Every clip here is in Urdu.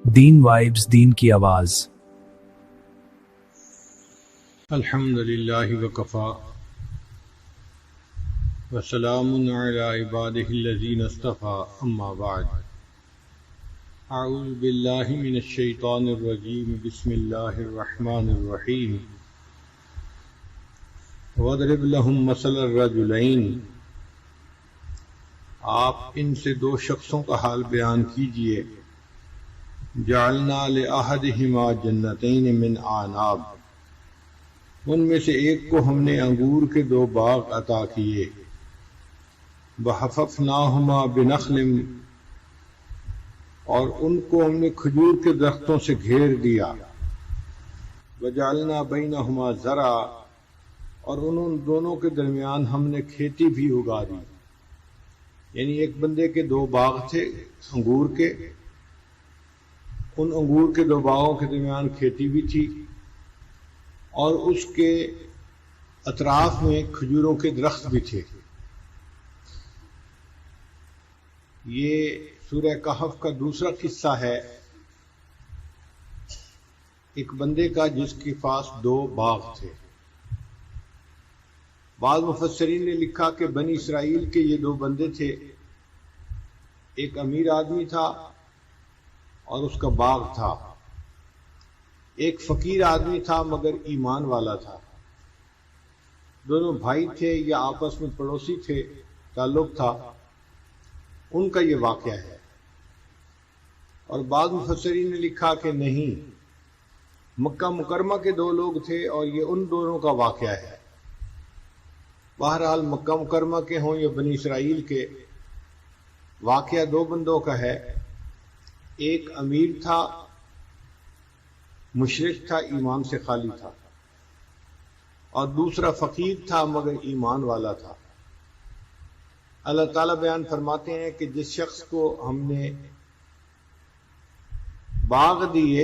دین وائبز، دین کی آواز۔ الحمد للہ وکفا وسلام علی عبادہ الذین اصطفی، اما بعد، اعوذ باللہ من الشیطان الرجیم، بسم اللہ الرحمن الرحیم۔ وَاضْرِبْ لَهُمْ مَثَلَ الرَّجُلَيْنِ، آپ ان سے دو شخصوں کا حال بیان کیجئے۔ جعلنا لأحدہما جنتین من اعناب، ان میں سے ایک کو ہم نے انگور کے دو باغ عطا کیے۔ وحففناہما بنخل، اور ان کو ہم نے کھجور کے درختوں سے گھیر دیا۔ وجعلنا بینہما زرعا، اور ان دونوں کے درمیان ہم نے کھیتی بھی اگا دی۔ یعنی ایک بندے کے دو باغ تھے انگور کے، ان انگور کے دو باغوں کے درمیان کھیتی بھی تھی، اور اس کے اطراف میں کھجوروں کے درخت بھی تھے۔ یہ سورہ کہف کا دوسرا قصہ ہے، ایک بندے کا جس کے پاس دو باغ تھے۔ بعض مفسرین نے لکھا کہ بنی اسرائیل کے یہ دو بندے تھے، ایک امیر آدمی تھا اور اس کا باغ تھا، ایک فقیر آدمی تھا مگر ایمان والا تھا۔ دونوں بھائی تھے یا آپس میں پڑوسی تھے، تعلق تھا، ان کا یہ واقعہ ہے۔ اور بعض مفسرین نے لکھا کہ نہیں، مکہ مکرمہ کے دو لوگ تھے اور یہ ان دونوں کا واقعہ ہے۔ بہرحال مکہ مکرمہ کے ہوں یا بنی اسرائیل کے، واقعہ دو بندوں کا ہے۔ ایک امیر تھا، مشرک تھا، ایمان سے خالی تھا، اور دوسرا فقیر تھا مگر ایمان والا تھا۔ اللہ تعالیٰ بیان فرماتے ہیں کہ جس شخص کو ہم نے باغ دیے،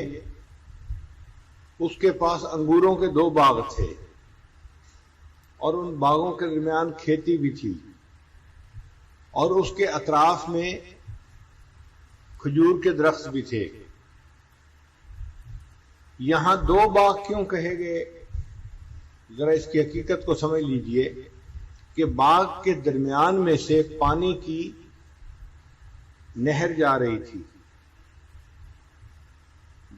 اس کے پاس انگوروں کے دو باغ تھے، اور ان باغوں کے درمیان کھیتی بھی تھی، اور اس کے اطراف میں کھجور کے درخت بھی تھے۔ یہاں دو باغ کیوں کہے گئے، ذرا اس کی حقیقت کو سمجھ لیجئے کہ باغ کے درمیان میں سے پانی کی نہر جا رہی تھی۔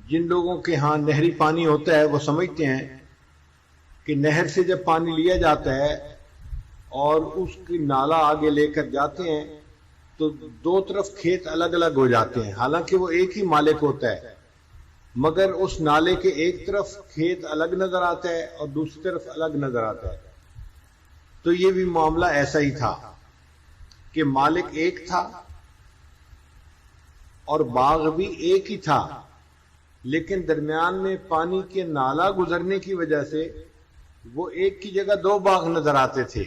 جن لوگوں کے ہاں نہری پانی ہوتا ہے وہ سمجھتے ہیں کہ نہر سے جب پانی لیا جاتا ہے اور اس کی نالا آگے لے کر جاتے ہیں تو دو طرف کھیت الگ الگ ہو جاتے ہیں، حالانکہ وہ ایک ہی مالک ہوتا ہے، مگر اس نالے کے ایک طرف کھیت الگ نظر آتا ہے اور دوسری طرف الگ نظر آتا ہے۔ تو یہ بھی معاملہ ایسا ہی تھا کہ مالک ایک تھا اور باغ بھی ایک ہی تھا، لیکن درمیان میں پانی کے نالا گزرنے کی وجہ سے وہ ایک کی جگہ دو باغ نظر آتے تھے۔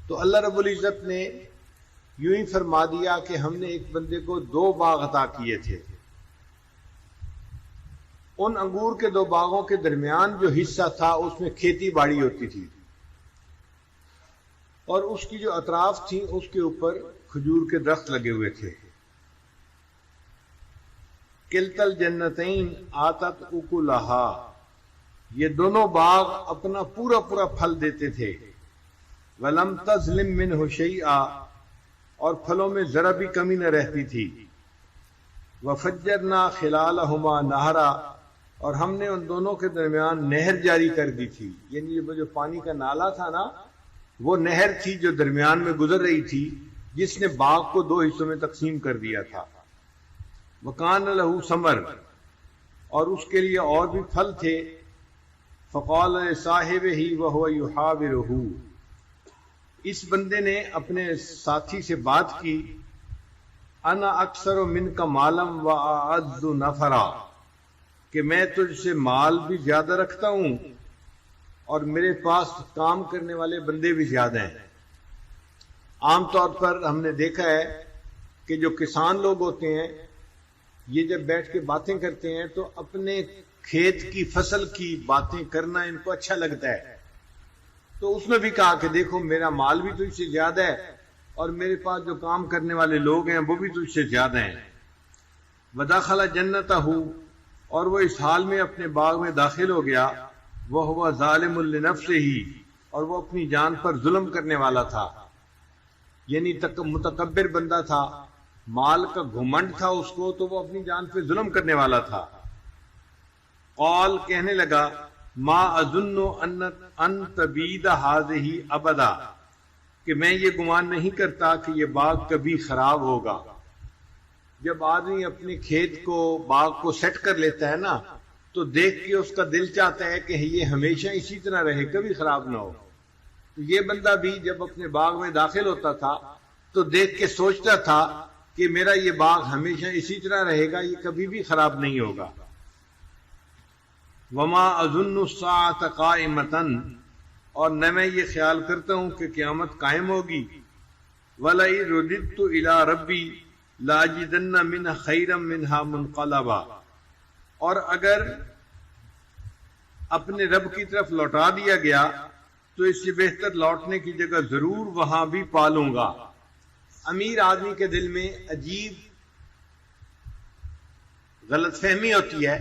تو اللہ رب العزت نے یوں ہی فرما دیا کہ ہم نے ایک بندے کو دو باغ عطا کیے تھے۔ ان انگور کے دو باغوں کے درمیان جو حصہ تھا اس میں کھیتی باڑی ہوتی تھی، اور اس کی جو اطراف تھی اس کے اوپر کھجور کے درخت لگے ہوئے تھے۔ کلتا الجنتین آتت اکلہا، یہ دونوں باغ اپنا پورا پورا پھل دیتے تھے۔ وَلَمْ تَظْلِمْ مِنْهُ شَيْئًا، اور پھلوں میں ذرا بھی کمی نہ رہتی تھی۔ وَفَجَّرْنَا خِلَالَهُمَا نَهْرًا، اور ہم نے ان دونوں کے درمیان نہر جاری کر دی تھی۔ یعنی جو پانی کا نالا تھا نا، وہ نہر تھی جو درمیان میں گزر رہی تھی، جس نے باغ کو دو حصوں میں تقسیم کر دیا تھا۔ وَكَانَ لَهُ ثَمَرٌ، اور اس کے لیے اور بھی پھل تھے۔ فقال لصاحبہ وهو يحاورہ، اس بندے نے اپنے ساتھی سے بات کی، انا اکثر منک مالا واعز نفرا، کہ میں تجھ سے مال بھی زیادہ رکھتا ہوں اور میرے پاس کام کرنے والے بندے بھی زیادہ ہیں۔ عام طور پر ہم نے دیکھا ہے کہ جو کسان لوگ ہوتے ہیں یہ جب بیٹھ کے باتیں کرتے ہیں تو اپنے کھیت کی فصل کی باتیں کرنا ان کو اچھا لگتا ہے۔ تو اس نے بھی کہا کہ دیکھو میرا مال بھی تجھ سے زیادہ ہے اور میرے پاس جو کام کرنے والے لوگ ہیں وہ بھی تجھ سے زیادہ ہیں۔ ودخل جنتہ، اور وہ اس حال میں اپنے باغ میں داخل ہو گیا، وہو ظالم لنفسہ، اور وہ اپنی جان پر ظلم کرنے والا تھا، یعنی متکبر بندہ تھا، مال کا گھمنڈ تھا اس کو، تو وہ اپنی جان پہ ظلم کرنے والا تھا۔ قال، کہنے لگا، ما اظن ان تبید ہذہ ابدا، کہ میں یہ گمان نہیں کرتا کہ یہ باغ کبھی خراب ہوگا۔ جب آدمی اپنے کھیت کو، باغ کو سیٹ کر لیتا ہے نا، تو دیکھ کے اس کا دل چاہتا ہے کہ یہ ہمیشہ اسی طرح رہے، کبھی خراب نہ ہو۔ تو یہ بندہ بھی جب اپنے باغ میں داخل ہوتا تھا تو دیکھ کے سوچتا تھا کہ میرا یہ باغ ہمیشہ اسی طرح رہے گا، یہ کبھی بھی خراب نہیں ہوگا۔ وما اظن الساعۃ قائمۃ، اور نہ میں یہ خیال کرتا ہوں کہ قیامت قائم ہوگی۔ وَلَئِن رُدِدتُّ إِلَىٰ رَبِّي لَأَجِدَنَّ مِنْهَا خَيْرًا مِنْهَا مُنْقَلَبًا، اور اگر اپنے رب کی طرف لوٹا دیا گیا تو اس سے بہتر لوٹنے کی جگہ ضرور وہاں بھی پالوں گا۔ امیر آدمی کے دل میں عجیب غلط فہمی ہوتی ہے،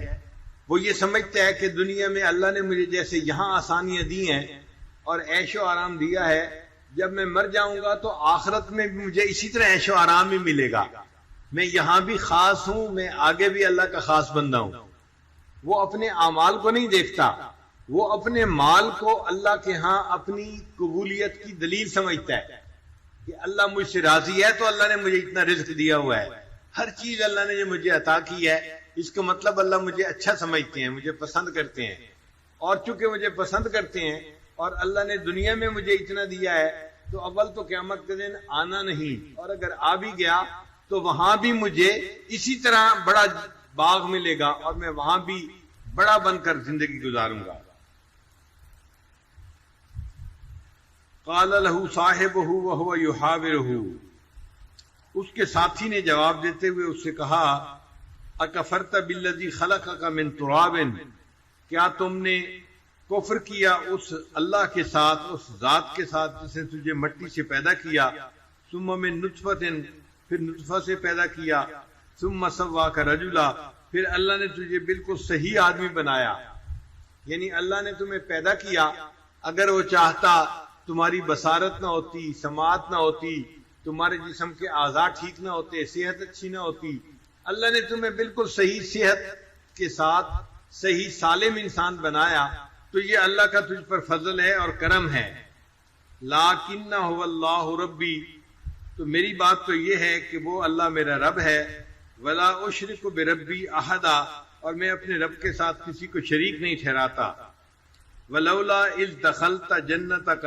وہ یہ سمجھتا ہے کہ دنیا میں اللہ نے مجھے جیسے یہاں آسانیاں دی ہیں اور عیش و آرام دیا ہے، جب میں مر جاؤں گا تو آخرت میں بھی مجھے اسی طرح عیش و آرام ہی ملے گا، میں یہاں بھی خاص ہوں، میں آگے بھی اللہ کا خاص بندہ ہوں۔ وہ اپنے اعمال کو نہیں دیکھتا، وہ اپنے مال کو اللہ کے ہاں اپنی قبولیت کی دلیل سمجھتا ہے کہ اللہ مجھ سے راضی ہے تو اللہ نے مجھے اتنا رزق دیا ہوا ہے، ہر چیز اللہ نے جو مجھے عطا کی ہے اس کا مطلب اللہ مجھے اچھا سمجھتے ہیں، مجھے پسند کرتے ہیں، اور چونکہ مجھے پسند کرتے ہیں اور اللہ نے دنیا میں مجھے اتنا دیا ہے تو اول تو قیامت کے دن آنا نہیں، اور اگر آ بھی گیا تو وہاں بھی مجھے اسی طرح بڑا باغ ملے گا اور میں وہاں بھی بڑا بن کر زندگی گزاروں گا۔ قال له صاحبه وهو يحاوره، اس کے ساتھی نے جواب دیتے ہوئے اس سے کہا، اکفرت بالذی خلقک من تراب، کیا تم نے کفر کیا اس اللہ کے ساتھ، اس ذات کے ساتھ جس نے تجھے مٹی سے پیدا کیا، ثم من نطفۃ، پھر نطفہ سے پیدا کیا، ثم سواک رجلا، پھر اللہ نے تجھے بالکل صحیح آدمی بنایا، یعنی اللہ نے تمہیں پیدا کیا، اگر وہ چاہتا تمہاری بصارت نہ ہوتی، سماعت نہ ہوتی، تمہارے جسم کے اعضاء ٹھیک نہ ہوتے، صحت اچھی نہ ہوتی، اللہ نے تمہیں بالکل صحیح صحت کے ساتھ صحیح سالم انسان بنایا، تو یہ اللہ کا تجھ پر فضل ہے اور کرم ہے۔ لیکن هو اللہ ربی، تو میری بات تو یہ ہے کہ وہ اللہ میرا رب ہے، ولا اشرک بربی احدا، اور میں اپنے رب کے ساتھ کسی کو شریک نہیں ٹھہراتا۔ ولولا اذ دخلت جنتک،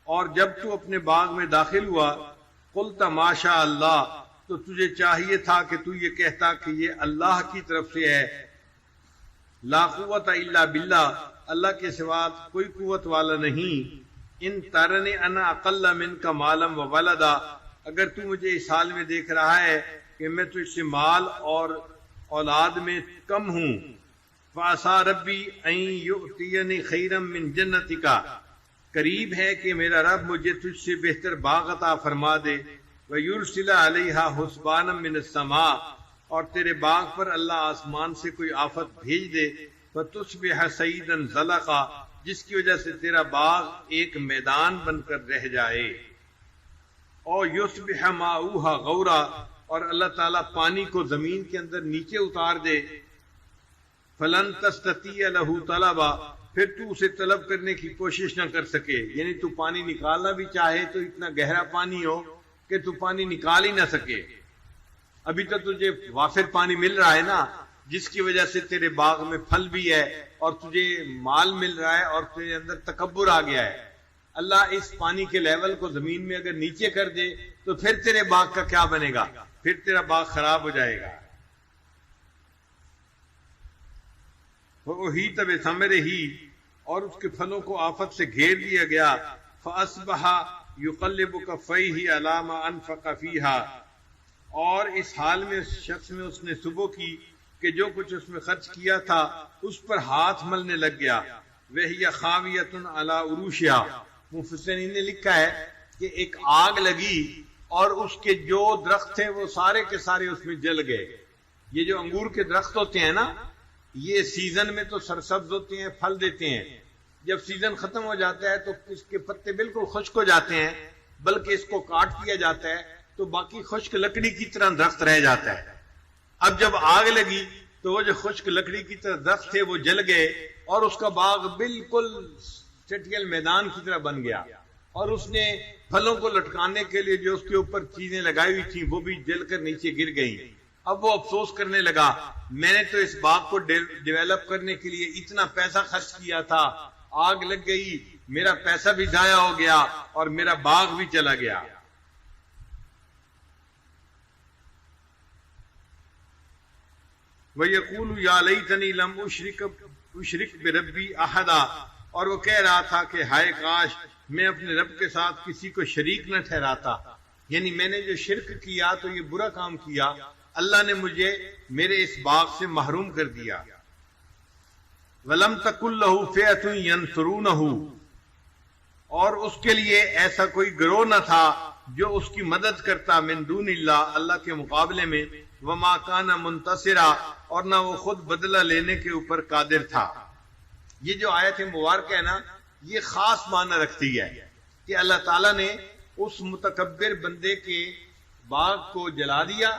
اور جب تو اپنے باغ میں داخل ہوا، قلت ما شاء اللہ، تو تجھے چاہیے تھا کہ تو یہ کہتا کہ یہ اللہ کی طرف سے ہے، لا قوت الا باللہ، اللہ کے سوا کوئی قوت والا نہیں، ان ترنی انا اقل منک مالا و ولدا، اگر تو مجھے اس حال میں دیکھ رہا ہے کہ میں تجھ سے مال اور اولاد میں کم ہوں، فعسى ربی ان یؤتینی خیرا من جنتک، قریب ہے کہ میرا رب مجھے تجھ سے بہتر باغ عطا فرما دے، وَيُرْسِلَ عَلَيْهَا حُسْبَانًا مِّنَ السَّمَاءِ، اور تیرے باغ پر اللہ آسمان سے کوئی آفت بھیج دے، فَتُصْبِحَ سَعِيدًا زَلَقًا، جس کی وجہ سے تیرا باغ ایک میدان بن کر رہ جائے، اور يُصْبِحَ مَاؤُهَا غَوْرًا، اور اللہ تعالیٰ پانی کو زمین کے اندر نیچے اتار دے، فَلَن تَسْتَطِيعَ لَهُ طَلَبًا، پھر تو اسے طلب کرنے کی کوشش نہ کر سکے، یعنی تو پانی نکالنا بھی چاہے تو اتنا گہرا پانی ہو کہ تو پانی نکال ہی نہ سکے۔ ابھی تو تجھے وافر پانی مل رہا ہے نا، جس کی وجہ سے تیرے باغ میں پھل بھی ہے اور تجھے مال مل رہا ہے اور تیرے اندر تکبر آ گیا ہے۔ اللہ اس پانی کے لیول کو زمین میں اگر نیچے کر دے تو پھر تیرے باغ کا کیا بنے گا، پھر تیرا باغ خراب ہو جائے گا۔ وَأُحِيطَ بِثَمَرِهِ، اور اس کے پھلوں کو آفت سے گھیر دیا گیا، فَأَصْبَحَ يُقَلِّبُ كَفَّيْهِ عَلَى مَا أَنفَقَ فِيهَا، اور اس حال میں اس شخص میں اس نے صبح کی کہ جو کچھ اس میں خرچ کیا تھا اس پر ہاتھ ملنے لگ گیا، وَهِيَ خَاوِيَةٌ عَلَى عُرُوشِهَا، مفسرین نے لکھا ہے کہ ایک آگ لگی اور اس کے جو درخت تھے وہ سارے کے سارے اس میں جل گئے. یہ جو انگور کے درخت ہوتے ہیں نا، یہ سیزن میں تو سرسبز ہوتے ہیں، پھل دیتے ہیں. جب سیزن ختم ہو جاتا ہے تو اس کے پتے بالکل خشک ہو جاتے ہیں، بلکہ اس کو کاٹ دیا جاتا ہے تو باقی خشک لکڑی کی طرح درخت رہ جاتا ہے. اب جب آگ لگی تو وہ جو خشک لکڑی کی طرح درخت تھے وہ جل گئے، اور اس کا باغ بالکل چٹیل میدان کی طرح بن گیا. اور اس نے پھلوں کو لٹکانے کے لیے جو اس کے اوپر چیزیں لگائی ہوئی تھیں وہ بھی جل کر نیچے گر گئیں. اب وہ افسوس کرنے لگا، میں نے تو اس باغ کو ڈیولپ کرنے کے لیے اتنا پیسہ خرچ کیا تھا، آگ لگ گئی، میرا پیسہ بھی ضائع ہو گیا اور میرا باغ بھی چلا گیا. وَيَقُولُ يَا لَيْتَنِي لَمْ أُشْرِكْ بِرَبِّي أَحَدًا، اور وہ کہہ رہا تھا کہ ہائے کاش میں اپنے رب کے ساتھ کسی کو شریک نہ ٹھہراتا. یعنی میں نے جو شرک کیا تو یہ برا کام کیا، اللہ نے مجھے میرے اس باغ سے محروم کر دیا. وَلَمْ تَكُنْ لَهُ فِئَةٌ يَنْصُرُونَهُ، اور اس کے لیے ایسا کوئی گروہ نہ تھا جو اس کی مدد کرتا من دون اللہ، اللہ کے مقابلے میں. وَمَا كَانَ مُنْتَصِرًا، اور نہ وہ خود بدلہ لینے کے اوپر قادر تھا. یہ جو آیت مبارکہ ہے نا، یہ خاص معنی رکھتی ہے کہ اللہ تعالیٰ نے اس متکبر بندے کے باغ کو جلا دیا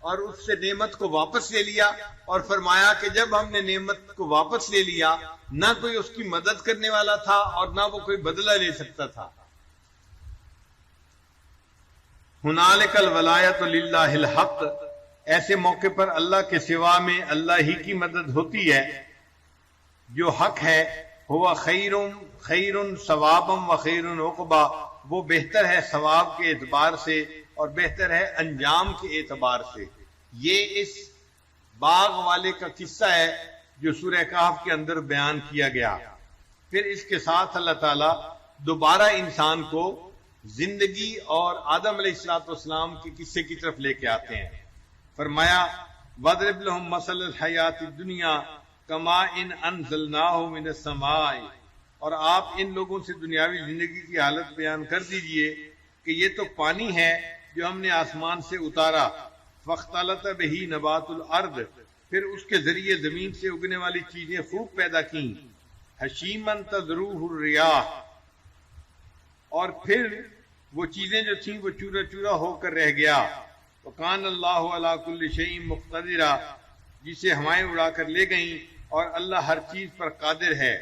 اور اس سے نعمت کو واپس لے لیا، اور فرمایا کہ جب ہم نے نعمت کو واپس لے لیا نہ کوئی اس کی مدد کرنے والا تھا اور نہ وہ کوئی بدلہ لے سکتا تھا. ہنالک الولایۃ للہ الحق، ایسے موقع پر اللہ کے سوا میں اللہ ہی کی مدد ہوتی ہے جو حق ہے. ہوا خیر ثوابا و خیر عقبا، وہ بہتر ہے ثواب کے اعتبار سے اور بہتر ہے انجام کے اعتبار سے. یہ اس باغ والے کا قصہ ہے جو سورہ کہف کے اندر بیان کیا گیا. پھر اس کے ساتھ اللہ تعالیٰ دوبارہ انسان کو زندگی اور آدم علیہ الصلوۃ والسلام کے قصے کی طرف لے کے آتے ہیں. فرمایا وَاضْرِبْ لَهُم مَثَلَ الْحَيَاةِ الدُّنْيَا كَمَاءٍ أَنزَلْنَاهُ مِنَ السَّمَاءِ، اور آپ ان لوگوں سے دنیاوی زندگی کی حالت بیان کر دیجئے کہ یہ تو پانی ہے جو ہم نے آسمان سے اتارا. فَاخْتَلَطَ بِهِ نَبَاتُ الْأَرْضِ، پھر اس کے ذریعے زمین سے اگنے والی چیزیں خوب پیدا کیں. حشیماً تذروہ الرياح، اور پھر وہ چیزیں جو تھیں وہ چورا چورا ہو کر رہ گیا. وَقَانَ اللَّهُ عَلَى كُلِّ شَيْءٍ مُقْتَدِرًا، جسے ہوائیں اڑا کر لے گئیں اور اللہ ہر چیز پر قادر ہے.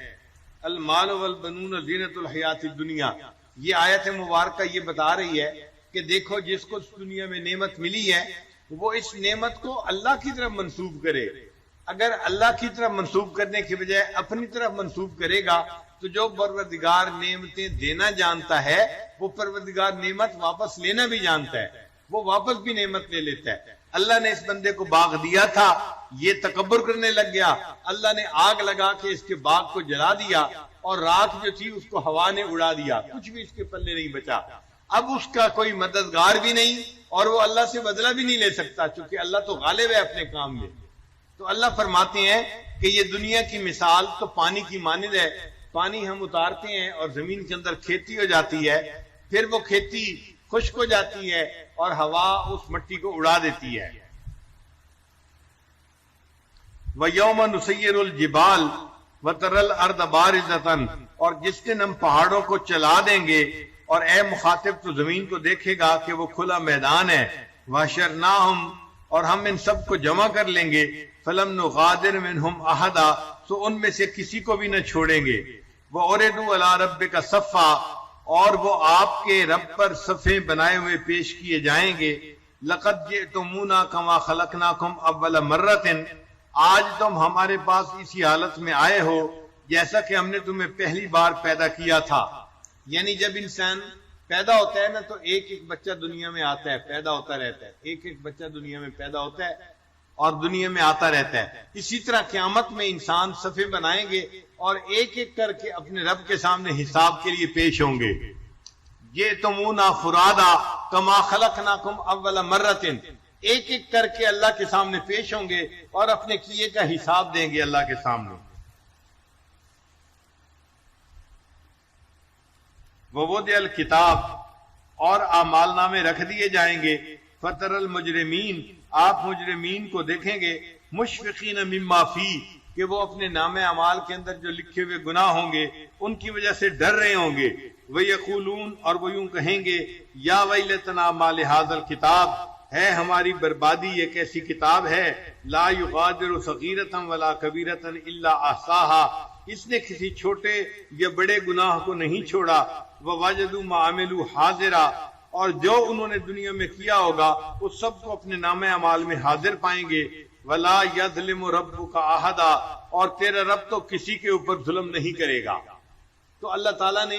المال والبنون زینت الحیات الدنیا، یہ آیت مبارکہ یہ بتا رہی ہے کہ دیکھو جس کو دنیا میں نعمت ملی ہے وہ اس نعمت کو اللہ کی طرف منسوب کرے. اگر اللہ کی طرف منسوب کرنے کی بجائے اپنی طرف منسوب کرے گا تو جو پروردگار نعمتیں دینا جانتا ہے وہ پروردگار نعمت واپس لینا بھی جانتا ہے، وہ واپس بھی نعمت لے لیتا ہے. اللہ نے اس بندے کو باغ دیا تھا، یہ تکبر کرنے لگ گیا. اللہ نے آگ لگا کے اس کے باغ کو جلا دیا اور راکھ جو تھی اس کو ہوا نے اڑا دیا، کچھ بھی اس کے پلے نہیں بچا. اب اس کا کوئی مددگار بھی نہیں اور وہ اللہ سے بدلہ بھی نہیں لے سکتا، چونکہ اللہ تو غالب ہے اپنے کام میں. تو اللہ فرماتے ہیں کہ یہ دنیا کی مثال تو پانی کی مانند ہے. پانی ہم اتارتے ہیں اور زمین کے اندر کھیتی ہو جاتی ہے، پھر وہ کھیتی خشک ہو جاتی ہے اور ہوا اس مٹی کو اڑا دیتی ہے. وَيَوْمَ نُسَيِّرُ الْجِبَالَ وَتَرَى الْأَرْضَ بَارِزَةً، اور جس دن ہم پہاڑوں کو چلا دیں گے اور اے مخاطب تو زمین کو دیکھے گا کہ وہ کھلا میدان ہے. وَحَشَرْنَاهُمْ، اور ہم ان سب کو جمع کر لیں گے. فَلَمْ نُغَادِرْ مِنْهُمْ أَحَدًا، تو ان میں سے کسی کو بھی نہ چھوڑیں گے. وَعُرِضُوا عَلَىٰ رَبِّكَ صَفًّا، اور وہ آپ کے رب پر صفیں بنائے ہوئے پیش کیے جائیں گے. لَقَدْ جِئْتُمُونَا كَمَا خَلَقْنَاكُمْ أَوَّلَ مَرَّةٍ، آج تم ہمارے پاس اسی حالت میں آئے ہو جیسا کہ ہم نے تمہیں پہلی بار پیدا کیا تھا. یعنی جب انسان پیدا ہوتا ہے نا تو ایک ایک بچہ دنیا میں آتا ہے، پیدا ہوتا رہتا ہے، ایک ایک بچہ دنیا میں پیدا ہوتا ہے اور دنیا میں آتا رہتا ہے. اسی طرح قیامت میں انسان صفیں بنائیں گے اور ایک ایک کر کے اپنے رب کے سامنے حساب کے لیے پیش ہوں گے. جئتمونا فرادا کما خلقناکم اول مرۃ، ایک ایک کر کے اللہ کے سامنے پیش ہوں گے اور اپنے کیے کا حساب دیں گے اللہ کے سامنے. ووضع الکتاب، اور اعمال نامے رکھ دیے جائیں گے. فتر المجرمین، آپ مجرمین کو دیکھیں گے، مشفقین مما فی، کہ وہ اپنے نام اعمال کے اندر جو لکھے ہوئے گناہ ہوں گے ان کی وجہ سے ڈر رہے ہوں گے. وَيَقُولُونَ، اور وہ یوں کہیں گے، یا ویلتنا ما لہذا الکتاب، ہے ہماری بربادی یہ کیسی کتاب ہے، لا یغادر صغیرۃ ولا کبیرۃ الا احصاها، اس نے کسی چھوٹے یا بڑے گناہ کو نہیں چھوڑا. ووجدوا ما عملوا حاضرا، اور جو انہوں نے دنیا میں کیا ہوگا اس سب کو اپنے نام اعمال میں حاضر پائیں گے. ولا یظلم ربک احدا، اور تیرا رب تو کسی کے اوپر ظلم نہیں کرے گا. تو اللہ تعالیٰ نے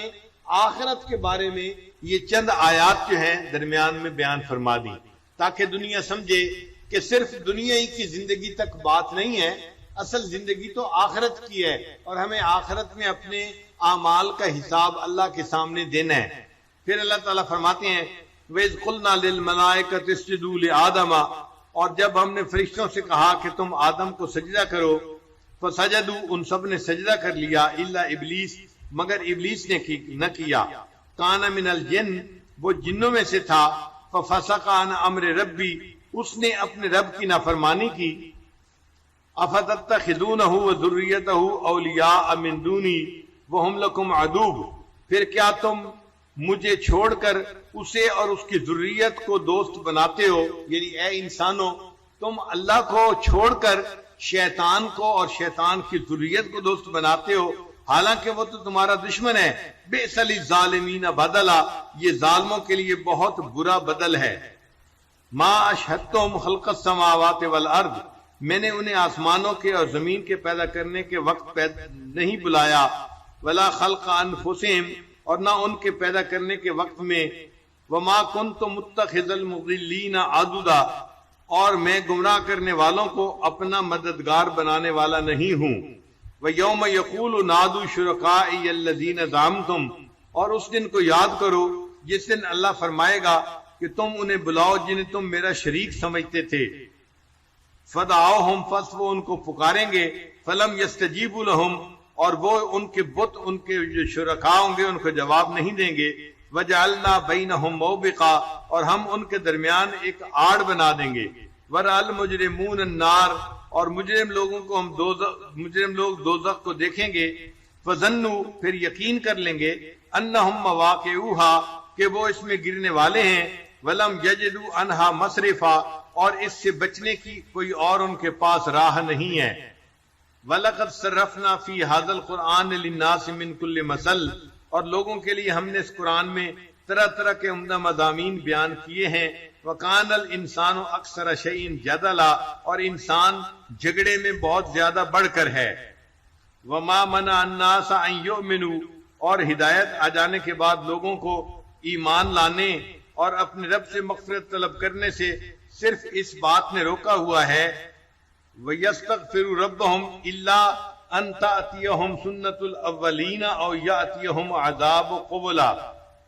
آخرت کے بارے میں یہ چند آیات جو ہیں درمیان میں بیان فرما دی تاکہ دنیا سمجھے کہ صرف دنیا ہی کی زندگی تک بات نہیں ہے، اصل زندگی تو آخرت کی ہے، اور ہمیں آخرت میں اپنے اعمال کا حساب اللہ کے سامنے دینا ہے. پھر اللہ تعالیٰ فرماتے ہیں وَإِذْ قُلْنَا لِلْمَلَائِكَةِ اسْجُدُوا لِآدَمَ، اور جب ہم نے فرشتوں سے کہا کہ تم آدم کو سجدہ کرو، فسجدوا، ان سب نے سجدہ کر لیا، الا ابلیس، مگر ابلیس نے نہ کیا. کان من الجن، وہ جنوں میں سے تھا. ففسق عن امر ربی، اس نے اپنے رب کی نافرمانی کی. افتتخذونہ وذریتہ اولیاء من دونی وہم لکم عدو، پھر کیا تم مجھے چھوڑ کر اسے اور اس کی ذریت کو دوست بناتے ہو؟ یعنی اے انسانوں، تم اللہ کو چھوڑ کر شیطان کو اور شیطان کی ذریت کو دوست بناتے ہو، حالانکہ وہ تو تمہارا دشمن ہے. بئس للظالمین بدلا، یہ ظالموں کے لیے بہت برا بدل ہے. ما اشہدتہم خلق السماوات والارض، میں نے انہیں آسمانوں کے اور زمین کے پیدا کرنے کے وقت نہیں بلایا. ولا خلق انفسہم، اور نہ ان کے پیدا کرنے کے وقت میں. وما کنت متخذ المضلین عضدا، اور میں گمراہ کرنے والوں کو اپنا مددگار بنانے والا نہیں ہوں. وَيَوْمَ يَقُولُ نَادُوا شُرَكَائِيَ الَّذِينَ زَعَمْتُمْ، اور اس دن کو یاد کرو جس دن اللہ فرمائے گا کہ تم انہیں بلاؤ جنہیں تم میرا شریک سمجھتے تھے. فَدَعَوْهُمْ، پس وہ ان کو پکاریں گے. فَلَمْ يَسْتَجِيبُوا لَهُمْ، اور وہ ان کے بت، ان کے جو شرکاء ہوں گے ان کو جواب نہیں دیں گے. وَجَعَلْنَا بَيْنَهُمْ مَوْبِقًا، اور ہم ان کے درمیان ایک آڑ بنا دیں گے. وَرَأَى الْمُجْرِمُونَ النَّارَ، اور مجرم لوگوں کو ہم مجرم لوگ دوزخ کو دیکھیں گے. فَظَنُّوا، پھر یقین کر لیں گے، أَنَّهُمْ مَوَاقِعُوهَا، کہ وہ اس میں گرنے والے ہیں. وَلَمْ يَجِدُوا عَنْهَا مَصْرِفًا، اور اس سے بچنے کی کوئی اور ان کے پاس راہ نہیں ہے. وَلَقَدْ صَرَّفْنَا فِي هَذَا الْقُرْآنِ لِلنَّاسِ مِنْ كُلِّ مَثَلٍ، اور لوگوں کے لیے ہم نے اس قرآن میں طرح طرح کے عمدہ مضامین بیان کیے ہیں. وَكَانَ الْإِنسَانُ أَكْثَرَ شَيْءٍ جَدَلًا، اور انسان جھگڑے میں بہت زیادہ بڑھ کر ہے. وَمَا مَنَعَ النَّاسَ أَن يُؤْمِنُوا، اور ہدایت آ جانے کے بعد لوگوں کو ایمان لانے اور اپنے رب سے مغفرت طلب کرنے سے صرف اس بات نے روکا ہوا ہے. وَيَسْتَغْفِرُوا رَبَّهُمْ إِلَّا أَن تَأْتِيَهُمْ سُنَّةُ الْأَوَّلِينَ أَوْ يَأْتِيَهُمْ عَذَابُ قُبُلًا،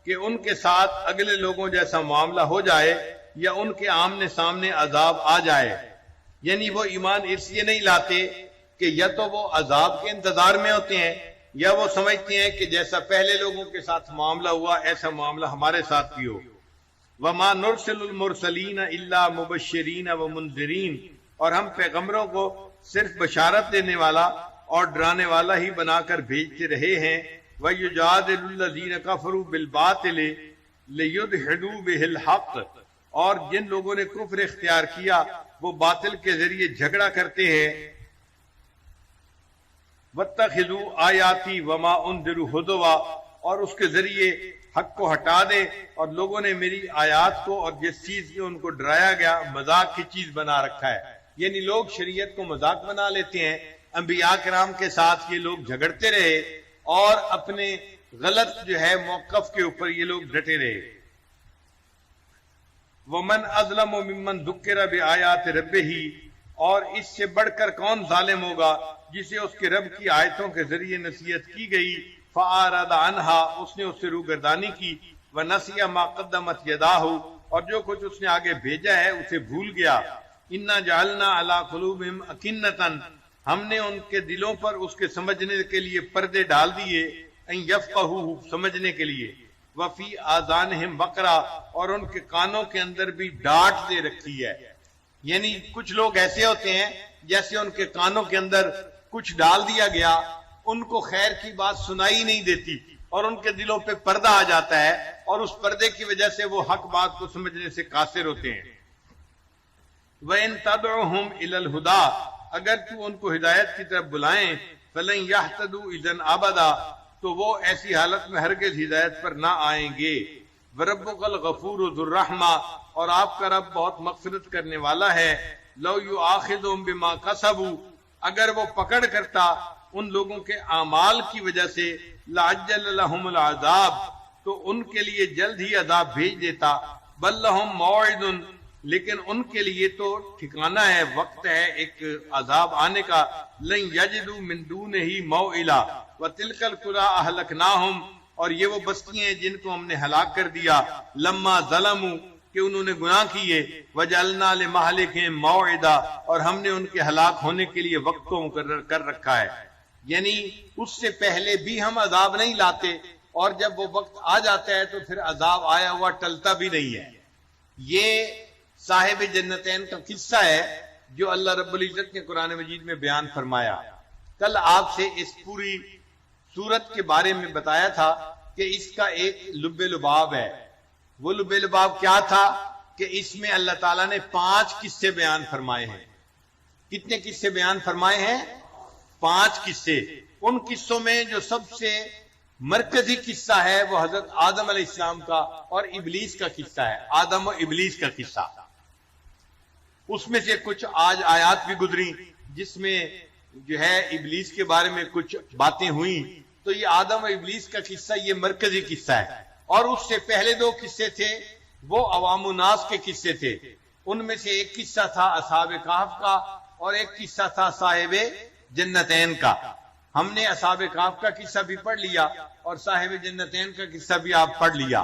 کہ ان کے ساتھ اگلے لوگوں جیسا معاملہ ہو جائے یا ان کے آمنے سامنے عذاب آ جائے. یعنی وہ ایمان اس لیے نہیں لاتے کہ یا تو وہ عذاب کے انتظار میں ہوتے ہیں، یا وہ سمجھتے ہیں کہ جیسا پہلے لوگوں کے ساتھ معاملہ ہوا ایسا معاملہ ہمارے ساتھ بھی ہو. وَمَا نُرْسِلُ الْمُرْسَلِينَ إِلَّا مُبَشِّرِينَ وَمُنذِرِينَ، اور ہم پیغمبروں کو صرف بشارت دینے والا اور ڈرانے والا ہی بنا کر بھیجتے رہے ہیں. وَيُجَادِلُ الَّذِينَ كَفَرُوا بِالْبَاطِلِ لِيُدْحِضُوا بِهِ الْحَقَّ، اور جن لوگوں نے کفر اختیار کیا وہ باطل کے ذریعے جھگڑا کرتے ہیں. وَاتَّخِذُوا آیَاتِي وَمَا أُنذِرُوا هُزُوًا، اور اس کے ذریعے حق کو ہٹا دے، اور لوگوں نے میری آیات کو اور جس چیز کی ان کو ڈرایا گیا مذاق کی چیز بنا رکھا ہے. یعنی لوگ شریعت کو مذاق بنا لیتے ہیں. انبیاء کرام کے ساتھ یہ لوگ جھگڑتے رہے اور اپنے غلط جو ہے موقف کے اوپر یہ لوگ ڈٹے رہے. وَمَنْ أَظْلَمُ مِمَّنْ ذُكِّرَ بِآيَاتِ رَبِّهِ، اور اس سے بڑھ کر کون ظالم ہوگا جسے اس کے رب کی آیتوں کے ذریعے نصیحت کی گئی. فَأَعْرَضَ عَنْهَا، اس نے اس سے روگردانی کی. وَنَسِيَ مَا قَدَّمَتْ يَدَاهُ، اور جو کچھ اس نے آگے بھیجا ہے اسے بھول گیا. إِنَّا جَعَلْنَا عَلَىٰ قُلُوبِهِمْ أَكِنَّةً، ہم نے ان کے دلوں پر اس کے سمجھنے کے لیے پردے ڈال دیے. أَن يَفْقَهُوهُ، سمجھنے کے لیے. وفی آذانہم وقرا، اور ان کے کانوں کے اندر بھی ڈانٹ دے رکھی ہے. یعنی کچھ لوگ ایسے ہوتے ہیں جیسے ان کے کانوں کے اندر کچھ ڈال دیا گیا، ان کو خیر کی بات سنائی نہیں دیتی اور ان کے دلوں پہ پردہ آ جاتا ہے، اور اس پردے کی وجہ سے وہ حق بات کو سمجھنے سے قاصر ہوتے ہیں. وَإِن تَدْعُهُمْ إِلَى الْهُدَىٰ، اگر تو ان کو ہدایت کی طرف بلائیں، فَلَن يَهْتَدُوا إِذًا أَبَدًا، تو وہ ایسی حالت میں ہرگز ہدایت پر نہ آئیں گے. وَرَبُّكَ الْغَفُورُ ذُو الرَّحْمَةِ، اور آپ کا رب بہت مغفرت کرنے والا ہے. لَوْ يُؤَاخِذُهُم بِمَا كَسَبُوا، اگر وہ پکڑ کرتا ان لوگوں کے اعمال کی وجہ سے، لَعَجَّلَ لَهُمُ الْعَذَابَ، تو ان کے لیے جلد ہی عذاب بھیج دیتا. بَل لَّهُم مَّوْعِدٌ، لیکن ان کے لیے تو ٹھکانہ ہے، وقت ہے ایک عذاب آنے کا. لَن يَجِدُوا مِن دُونِهِ مَوْئِلًا وَتِلْكَ الْقُرَىٰ أَهْلَكْنَاهُمْ، اور یہ وہ بستیاں ہیں جن کو ہم نے ہلاک کر دیا. لَمَّا ظَلَمُوا، کہ انہوں نے گناہ کیے. وَجَعَلْنَا لِمَهْلِكِهِمْ مَوْعِدًا، اور ہم نے ان کے ہلاک ہونے کے لیے وقت کو مقرر کر رکھا ہے. یعنی اس سے پہلے بھی ہم عذاب نہیں لاتے، اور جب وہ وقت آ جاتا ہے تو پھر عذاب آیا ہوا ٹلتا بھی نہیں ہے. یہ صاحب جنتین کا قصہ ہے جو اللہ رب العزت نے قرآن مجید میں بیان فرمایا. کل آپ سے اس پوری سورت کے بارے میں بتایا تھا کہ اس کا ایک لب لباب ہے. وہ لب لباب کیا تھا کہ اس میں اللہ تعالیٰ نے 5 قصے بیان فرمائے ہیں. کتنے قصے بیان فرمائے ہیں؟ 5 قصے. ان قصوں میں جو سب سے مرکزی قصہ ہے وہ حضرت آدم علیہ السلام کا اور ابلیس کا قصہ ہے. آدم و ابلیس کا قصہ. اس میں سے کچھ آج آیات بھی گزری جس میں جو ہے ابلیس کے بارے میں کچھ باتیں ہوئیں. تو یہ آدم و ابلیس کا قصہ یہ مرکزی قصہ ہے. اور اس سے پہلے 2 قصے تھے وہ عوام الناس کے قصے تھے. ان میں سے ایک قصہ تھا اصحاب کہف کا اور ایک قصہ تھا صاحب جنتین کا. ہم نے اصحاب کہف کا قصہ بھی پڑھ لیا اور صاحب جنتین کا قصہ بھی آپ پڑھ لیا.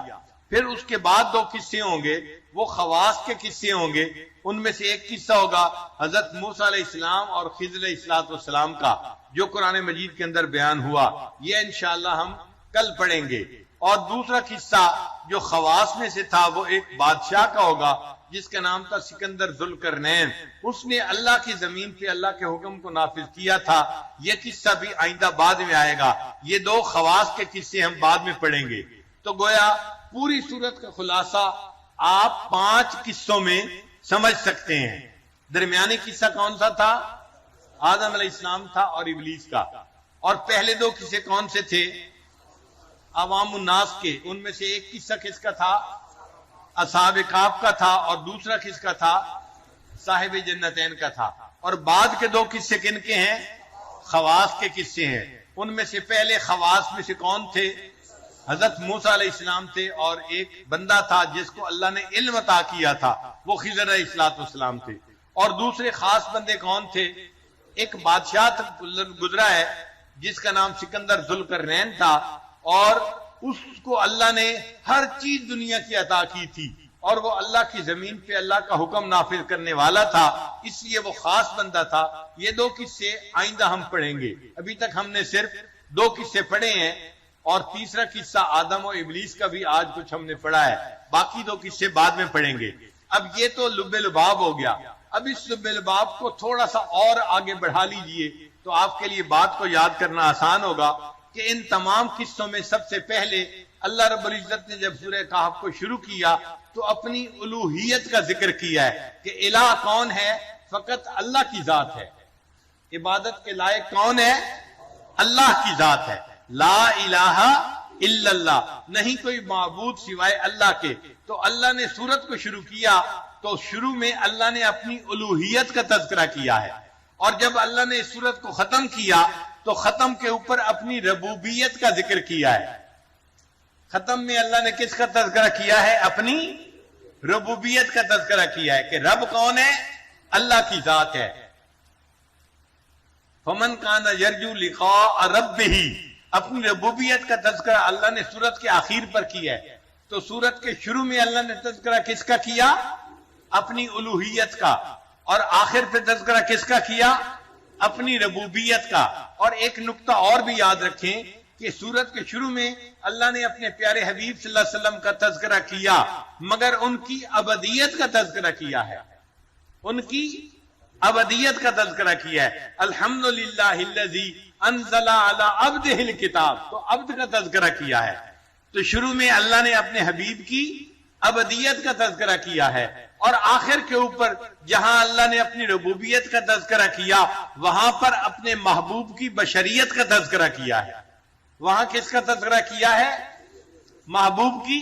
پھر اس کے بعد 2 قصے ہوں گے وہ خواص کے قصے ہوں گے. ان میں سے ایک قصہ ہوگا حضرت موسیٰ علیہ السلام اور خضر علیہ السلام کا جو قرآن مجید کے اندر بیان ہوا. یہ انشاءاللہ ہم کل پڑھیں گے. اور دوسرا قصہ جو خواص میں سے تھا وہ ایک بادشاہ کا ہوگا جس کا نام تھا سکندر ذوالقرنین. اس نے اللہ کی زمین پہ اللہ کے حکم کو نافذ کیا تھا. یہ قصہ بھی آئندہ بعد میں آئے گا. یہ 2 خواص کے قصے ہم بعد میں پڑھیں گے. تو گویا پوری صورت کا خلاصہ آپ 5 قصوں میں سمجھ سکتے ہیں. درمیانی قصہ کون سا تھا؟ آدم علیہ السلام تھا اور ابلیس کا. اور پہلے 2 قصے کون سے تھے؟ عوام الناس کے. ان میں سے ایک قصہ کس کا تھا؟ اصحاب کہف کا تھا اور دوسرا کس کا تھا؟ صاحب جنتین کا تھا. اور بعد کے 2 قصے کن کے ہیں؟ خواص کے قصے ہیں. ان میں سے پہلے خواص میں سے کون تھے؟ حضرت موسیٰ علیہ السلام تھے اور ایک بندہ تھا جس کو اللہ نے علم عطا کیا تھا وہ خضر علیہ السلام تھے. اور دوسرے خاص بندے کون تھے؟ ایک بادشاہ گزرا ہے جس کا نام سکندر ذوالقرنین تھا اور اس کو اللہ نے ہر چیز دنیا کی عطا کی تھی اور وہ اللہ کی زمین پہ اللہ کا حکم نافذ کرنے والا تھا. اس لیے وہ خاص بندہ تھا. یہ 2 قصے آئندہ ہم پڑھیں گے. ابھی تک ہم نے صرف 2 قصے پڑھے ہیں اور تیسرا قصہ آدم و ابلیس کا بھی آج کچھ ہم نے پڑھا ہے. باقی 2 قصے بعد میں پڑھیں گے. اب یہ تو لب لباب ہو گیا. اب اس لب لباب کو تھوڑا سا اور آگے بڑھا لیجئے تو آپ کے لیے بات کو یاد کرنا آسان ہوگا کہ ان تمام قصوں میں سب سے پہلے اللہ رب العزت نے جب سورہ کہف کو شروع کیا تو اپنی الوہیت کا ذکر کیا ہے کہ الہ کون ہے؟ فقط اللہ کی ذات ہے. عبادت کے لائق کون ہے؟ اللہ کی ذات ہے. لا الہ الا اللہ، نہیں کوئی معبود سوائے اللہ کے. تو اللہ نے سورت کو شروع کیا تو شروع میں اللہ نے اپنی الوہیت کا تذکرہ کیا ہے اور جب اللہ نے اس سورت کو ختم کیا تو ختم کے اوپر اپنی ربوبیت کا ذکر کیا ہے. ختم میں اللہ نے کس کا تذکرہ کیا ہے؟ اپنی ربوبیت کا تذکرہ کیا ہے کہ رب کون ہے؟ اللہ کی ذات ہے. فمن کان یرجو لقاء ربہ، اپنی ربوبیت کا تذکرہ اللہ نے سورت کے آخر پر کیا ہے. تو سورت کے شروع میں اللہ نے تذکرہ کس کا کیا؟ اپنی الوہیت کا. اور آخر پہ تذکرہ کس کا کیا؟ اپنی ربوبیت کا. اور ایک نقطہ اور بھی یاد رکھیں کہ سورت کے شروع میں اللہ نے اپنے پیارے حبیب صلی اللہ علیہ وسلم کا تذکرہ کیا مگر ان کی ابدیت کا تذکرہ کیا ہے، ان کی ابدیت کا تذکرہ کیا ہے۔ الحمدللہ الذی انزل علی عبدہ الکتاب، تو عبد کا تذکرہ کیا ہے۔ تو شروع میں اللہ نے اپنے حبیب کی ابدیت کا تذکرہ کیا ہے، اور آخر کے اوپر جہاں اللہ نے اپنی ربوبیت کا تذکرہ کیا وہاں پر اپنے محبوب کی بشریت کا تذکرہ کیا ہے۔ وہاں کس کا تذکرہ کیا ہے؟ محبوب کی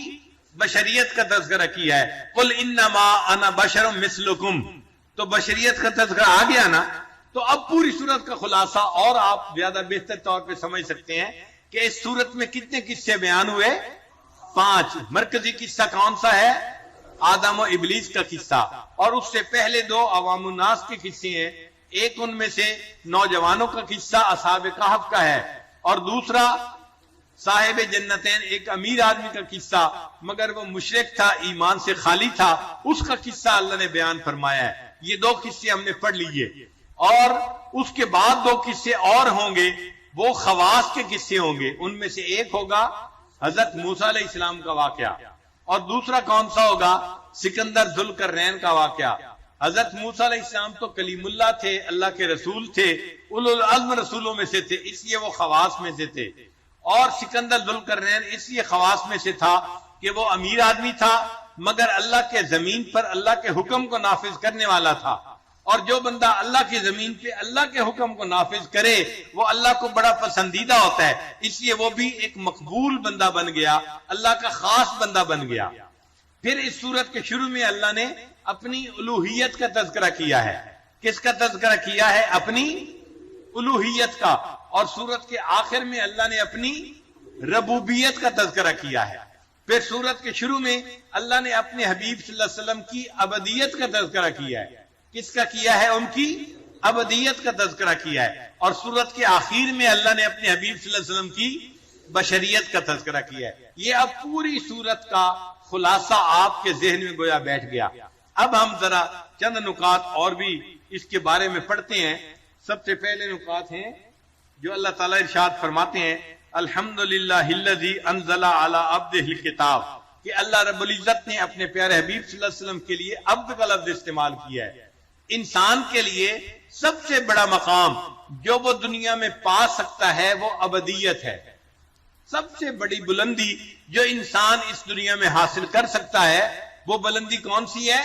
بشریت کا تذکرہ کیا ہے۔ قل انما انا بشر مثلکم، تو بشریت کا تذکرہ آ گیا نا۔ تو اب پوری سورت کا خلاصہ اور آپ زیادہ بہتر طور پہ سمجھ سکتے ہیں کہ اس سورت میں کتنے قصے بیان ہوئے؟ 5۔ مرکزی قصہ کون سا ہے؟ آدم و ابلیس کا قصہ، اور اس سے پہلے 2 عوام الناس کے قصے ہیں۔ ایک ان میں سے نوجوانوں کا قصہ اصحاب کہف کا ہے، اور دوسرا صاحب جنتین ایک امیر آدمی کا قصہ، مگر وہ مشرک تھا، ایمان سے خالی تھا، اس کا قصہ اللہ نے بیان فرمایا ہے۔ یہ 2 قصے ہم نے پڑھ لیے، اور اس کے بعد 2 قصے اور ہوں گے، وہ خواص کے قصے ہوں گے۔ ان میں سے ایک ہوگا حضرت موسیٰ علیہ السلام کا واقعہ، اور دوسرا کون سا ہوگا؟ سکندر ذوالقرنین کا واقعہ۔ حضرت موسیٰ علیہ السلام تو کلیم اللہ تھے، اللہ کے رسول تھے، اولو العزم رسولوں میں سے تھے، اس لیے وہ خواص میں سے تھے، اور سکندر ذوالقرنین اس لیے خواص میں سے تھا کہ وہ امیر آدمی تھا مگر اللہ کے زمین پر اللہ کے حکم کو نافذ کرنے والا تھا، اور جو بندہ اللہ کی زمین پہ اللہ کے حکم کو نافذ کرے وہ اللہ کو بڑا پسندیدہ ہوتا ہے، اس لیے وہ بھی ایک مقبول بندہ بن گیا، اللہ کا خاص بندہ بن گیا۔ پھر اس سورت کے شروع میں اللہ نے اپنی الوہیت کا تذکرہ کیا ہے۔ کس کا تذکرہ کیا ہے؟ اپنی الوہیت کا۔ اور سورت کے آخر میں اللہ نے اپنی ربوبیت کا تذکرہ کیا ہے۔ پھر سورت کے شروع میں اللہ نے اپنے حبیب صلی اللہ علیہ وسلم کی ابدیت کا تذکرہ کیا ہے۔ کس کا کیا ہے؟ ان کی ابدیت کا تذکرہ کیا ہے۔ اور سورت کے آخر میں اللہ نے اپنے حبیب صلی اللہ علیہ وسلم کی بشریت کا تذکرہ کیا ہے۔ یہ اب پوری سورت کا خلاصہ آپ کے ذہن میں گویا بیٹھ گیا۔ اب ہم ذرا چند نکات اور بھی اس کے بارے میں پڑھتے ہیں۔ سب سے پہلے نکات ہیں جو اللہ تعالیٰ ارشاد فرماتے ہیں الحمدللہ الذی انزل علی عبدہ الکتاب، کہ اللہ رب العزت نے اپنے پیارے حبیب صلی اللہ علیہ وسلم کے لیے عبد کا لفظ استعمال کیا ہے۔ انسان کے لیے سب سے بڑا مقام جو وہ دنیا میں پا سکتا ہے وہ ابدیت ہے۔ سب سے بڑی بلندی جو انسان اس دنیا میں حاصل کر سکتا ہے وہ بلندی کون سی ہے؟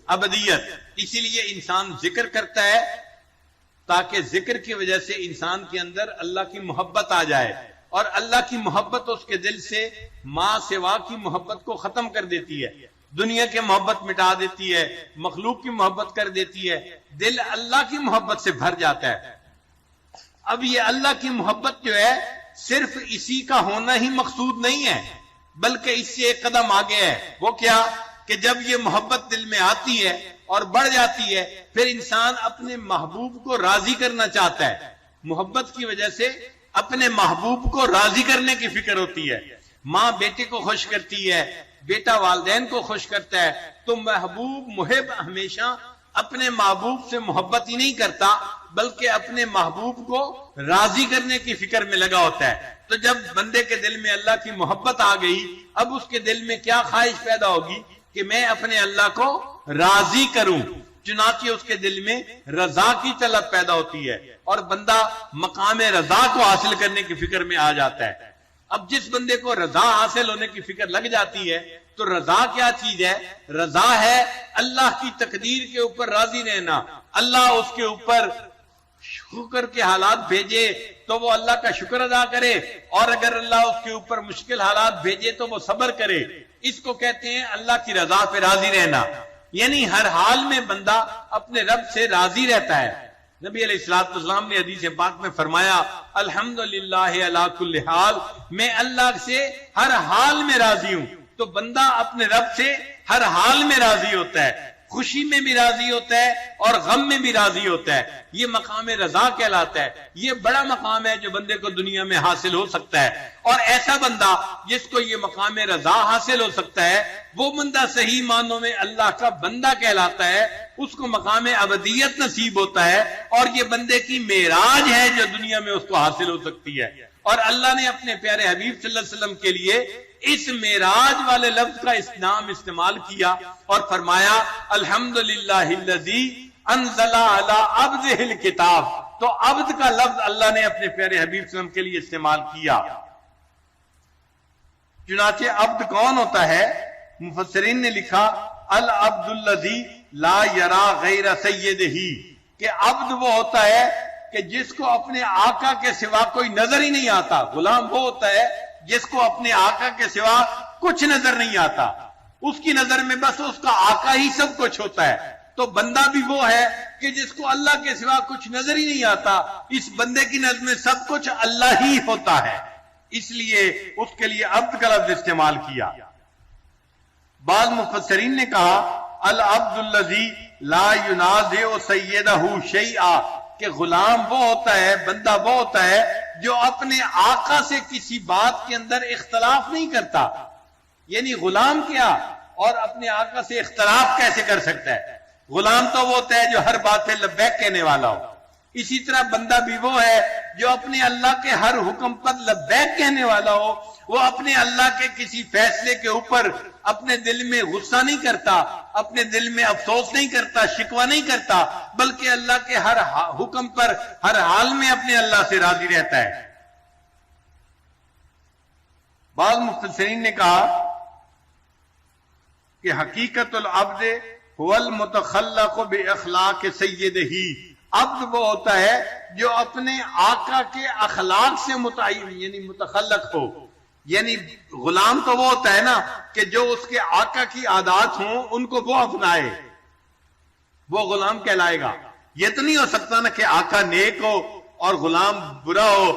ابدیت۔ اسی لیے انسان ذکر کرتا ہے تاکہ ذکر کی وجہ سے انسان کے اندر اللہ کی محبت آ جائے، اور اللہ کی محبت اس کے دل سے ماں سوا کی محبت کو ختم کر دیتی ہے، دنیا کی محبت مٹا دیتی ہے، مخلوق کی محبت کر دیتی ہے، دل اللہ کی محبت سے بھر جاتا ہے۔ اب یہ اللہ کی محبت جو ہے صرف اسی کا ہونا ہی مقصود نہیں ہے، بلکہ اس سے ایک قدم آگے ہے۔ وہ کیا؟ کہ جب یہ محبت دل میں آتی ہے اور بڑھ جاتی ہے پھر انسان اپنے محبوب کو راضی کرنا چاہتا ہے۔ محبت کی وجہ سے اپنے محبوب کو راضی کرنے کی فکر ہوتی ہے۔ ماں بیٹے کو خوش کرتی ہے، بیٹا والدین کو خوش کرتا ہے، تو محبوب محب ہمیشہ اپنے محبوب سے محبت ہی نہیں کرتا بلکہ اپنے محبوب کو راضی کرنے کی فکر میں لگا ہوتا ہے۔ تو جب بندے کے دل میں اللہ کی محبت آ گئی، اب اس کے دل میں کیا خواہش پیدا ہوگی کہ میں اپنے اللہ کو راضی کروں، چنانچہ اس کے دل میں رضا کی طلب پیدا ہوتی ہے اور بندہ مقام رضا کو حاصل کرنے کی فکر میں آ جاتا ہے۔ اب جس بندے کو رضا حاصل ہونے کی فکر لگ جاتی ہے تو رضا کیا چیز ہے؟ رضا ہے اللہ کی تقدیر کے اوپر راضی رہنا۔ اللہ اس کے اوپر شکر کے حالات بھیجے تو وہ اللہ کا شکر ادا کرے، اور اگر اللہ اس کے اوپر مشکل حالات بھیجے تو وہ صبر کرے۔ اس کو کہتے ہیں اللہ کی رضا پہ راضی رہنا، یعنی ہر حال میں بندہ اپنے رب سے راضی رہتا ہے۔ نبی علیہ الصلوۃ والسلام نے حدیث پاک میں فرمایا الحمدللہ علی کل حال، میں اللہ سے ہر حال میں راضی ہوں۔ تو بندہ اپنے رب سے ہر حال میں راضی ہوتا ہے، خوشی میں بھی راضی ہوتا ہے اور غم میں بھی راضی ہوتا ہے۔ یہ مقام رضا کہلاتا ہے۔ یہ بڑا مقام ہے جو بندے کو دنیا میں حاصل ہو سکتا ہے، اور ایسا بندہ جس کو یہ مقام رضا حاصل ہو سکتا ہے وہ بندہ صحیح معنوں میں اللہ کا بندہ کہلاتا ہے، اس کو مقام ابدیت نصیب ہوتا ہے، اور یہ بندے کی معراج ہے جو دنیا میں اس کو حاصل ہو سکتی ہے۔ اور اللہ نے اپنے پیارے حبیب صلی اللہ علیہ وسلم کے لیے اس معراج والے لفظ کا نام استعمال کیا اور فرمایا الحمدللہ الذی انزل علی عبدہ الکتاب. تو عبد کا لفظ اللہ نے اپنے پیارے حبیب صلی اللہ علیہ وسلم کے لیے استعمال کیا. چنانچہ عبد کون ہوتا ہے؟ مفسرین نے لکھا العبد الذی لا یرا غیر سیدہ، کہ عبد وہ ہوتا ہے کہ جس کو اپنے آقا کے سوا کوئی نظر ہی نہیں آتا. غلام وہ ہوتا ہے جس کو اپنے آقا کے سوا کچھ نظر نہیں آتا، اس کی نظر میں بس اس کا آقا ہی سب کچھ ہوتا ہے. تو بندہ بھی وہ ہے کہ جس کو اللہ کے سوا کچھ نظر ہی نہیں آتا، اس بندے کی نظر میں سب کچھ اللہ ہی ہوتا ہے، اس لیے اس کے لیے عبد کا لفظ استعمال کیا. بعض مفسرین نے کہا العبد الذی لا ینازع سیدہ شیئا، کہ غلام وہ ہوتا ہے، بندہ وہ ہوتا ہے جو اپنے آقا سے کسی بات کے اندر اختلاف نہیں کرتا. یعنی غلام کیا اور اپنے آقا سے اختلاف کیسے کر سکتا ہے؟ غلام تو وہ ہوتا ہے جو ہر بات پہ لبیک کہنے والا ہو. اسی طرح بندہ بھی وہ ہے جو اپنے اللہ کے ہر حکم پر لبیک کہنے والا ہو. وہ اپنے اللہ کے کسی فیصلے کے اوپر اپنے دل میں غصہ نہیں کرتا، اپنے دل میں افسوس نہیں کرتا، شکوہ نہیں کرتا، بلکہ اللہ کے ہر حکم پر ہر حال میں اپنے اللہ سے راضی رہتا ہے. بعض مفسرین نے کہا کہ حقیقت العبد هو المتخلق باخلاق سیدہ، عبد وہ ہوتا ہے جو اپنے آقا کے اخلاق سے متعین یعنی متخلق ہو. یعنی غلام تو وہ ہوتا ہے نا کہ جو اس کے آقا کی عادات ہوں ان کو وہ اپنائے، وہ غلام کہلائے گا. یہ تو نہیں ہو سکتا نا کہ آقا نیک ہو اور غلام برا ہو،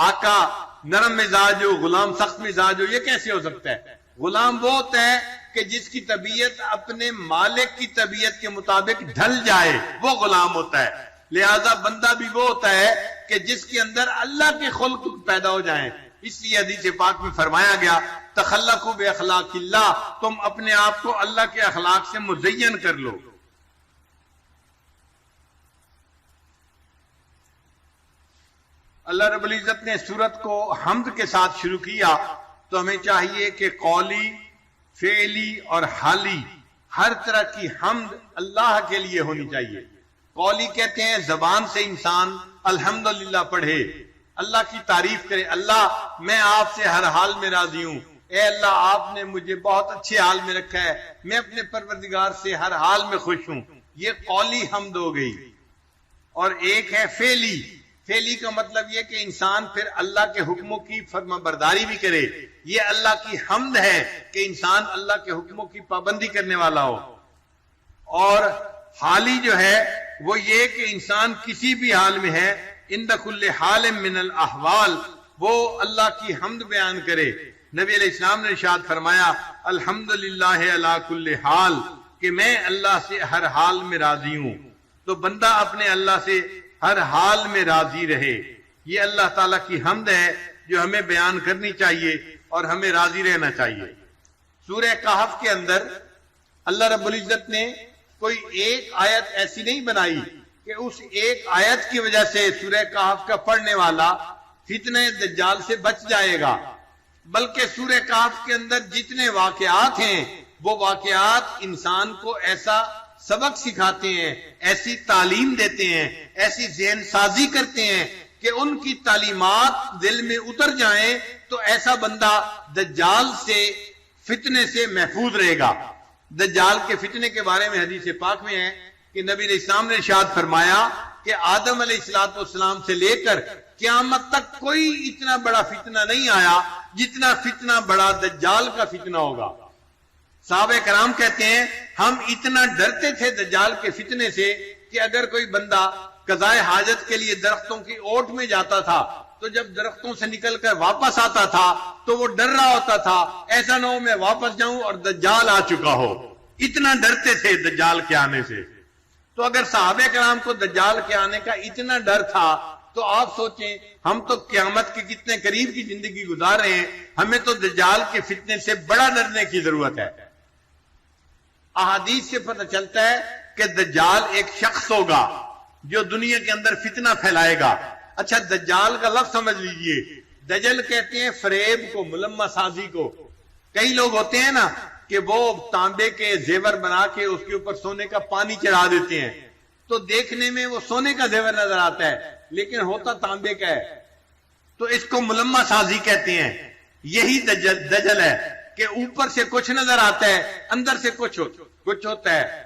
آقا نرم مزاج ہو غلام سخت مزاج ہو. یہ کیسے ہو سکتا ہے؟ غلام وہ ہوتا ہے کہ جس کی طبیعت اپنے مالک کی طبیعت کے مطابق ڈھل جائے، وہ غلام ہوتا ہے. لہذا بندہ بھی وہ ہوتا ہے کہ جس کے اندر اللہ کے خلق پیدا ہو جائیں. اس لیے حدیث پاک میں فرمایا گیا تخلقوا باخلاق اللہ، تم اپنے آپ کو اللہ کے اخلاق سے مزین کر لو. اللہ رب العزت نے سورت کو حمد کے ساتھ شروع کیا، تو ہمیں چاہیے کہ قولی، فعلی اور حالی ہر طرح کی حمد اللہ کے لیے ہونی چاہیے. قولی کہتے ہیں زبان سے انسان الحمدللہ پڑھے، اللہ کی تعریف کرے، اللہ میں آپ سے ہر حال میں راضی ہوں، اے اللہ آپ نے مجھے بہت اچھے حال میں رکھا ہے، میں اپنے پروردگار سے ہر حال میں خوش ہوں. یہ قولی حمد ہو گئی. اور ایک ہے فعلی. فعلی کا مطلب یہ کہ انسان پھر اللہ کے حکموں کی فرما برداری بھی کرے. یہ اللہ کی حمد ہے کہ انسان اللہ کے حکموں کی پابندی کرنے والا ہو. اور حالی جو ہے وہ یہ کہ انسان کسی بھی حال میں ہے، عند کل حال من الاحوال، وہ اللہ کی حمد بیان کرے. نبی علیہ السلام نے ارشاد فرمایا الحمدللہ علی کل حال، کہ میں اللہ سے ہر حال میں راضی ہوں. تو بندہ اپنے اللہ سے ہر حال میں راضی رہے. یہ اللہ تعالیٰ کی حمد ہے جو ہمیں بیان کرنی چاہیے اور ہمیں راضی رہنا چاہیے. سورہ کہف کے اندر اللہ رب العزت نے کوئی ایک آیت ایسی نہیں بنائی کہ اس ایک آیت کی وجہ سے سورہ کہف کا پڑھنے والا فتنہ دجال سے بچ جائے گا، بلکہ سورہ کہف کے اندر جتنے واقعات ہیں وہ واقعات انسان کو ایسا سبق سکھاتے ہیں، ایسی تعلیم دیتے ہیں، ایسی ذہن سازی کرتے ہیں کہ ان کی تعلیمات دل میں اتر جائیں تو ایسا بندہ دجال سے فتنے سے محفوظ رہے گا. دجال کے فتنے کے بارے میں حدیث پاک میں ہے کہ نبی علیہ السلام نے ارشاد فرمایا کہ آدم علیہ السلام سے لے کر قیامت تک کوئی اتنا بڑا فتنہ نہیں آیا جتنا فتنہ بڑا دجال کا فتنہ ہوگا. صحابہ کرام کہتے ہیں ہم اتنا ڈرتے تھے دجال کے فتنے سے کہ اگر کوئی بندہ قضائے حاجت کے لیے درختوں کی اوٹ میں جاتا تھا تو جب درختوں سے نکل کر واپس آتا تھا تو وہ ڈر رہا ہوتا تھا ایسا نہ ہو میں واپس جاؤں اور دجال آ چکا ہو. اتنا ڈرتے تھے دجال کے آنے سے. تو اگر صحابہ کرام کو دجال کے آنے کا اتنا ڈر تھا تو آپ سوچیں ہم تو قیامت کے کتنے قریب کی زندگی گزار رہے ہیں، ہمیں تو دجال کے فتنے سے بڑا ڈرنے کی ضرورت ہے. احادیث سے پتہ چلتا ہے کہ دجال ایک شخص ہوگا جو دنیا کے اندر فتنہ پھیلائے گا. اچھا دجال کا لفظ سمجھ لیجئے، دجل کہتے ہیں فریب کو، ملمہ سازی کو. کئی لوگ ہوتے ہیں نا کہ وہ تانبے کے زیور بنا کے اس کے اوپر سونے کا پانی چڑھا دیتے ہیں، تو دیکھنے میں وہ سونے کا زیور نظر آتا ہے لیکن ہوتا تانبے کا ہے. تو اس کو ملمہ سازی کہتے ہیں. یہی دجل ہے کہ اوپر سے کچھ نظر آتا ہے، اندر سے کچھ ہوتا ہے.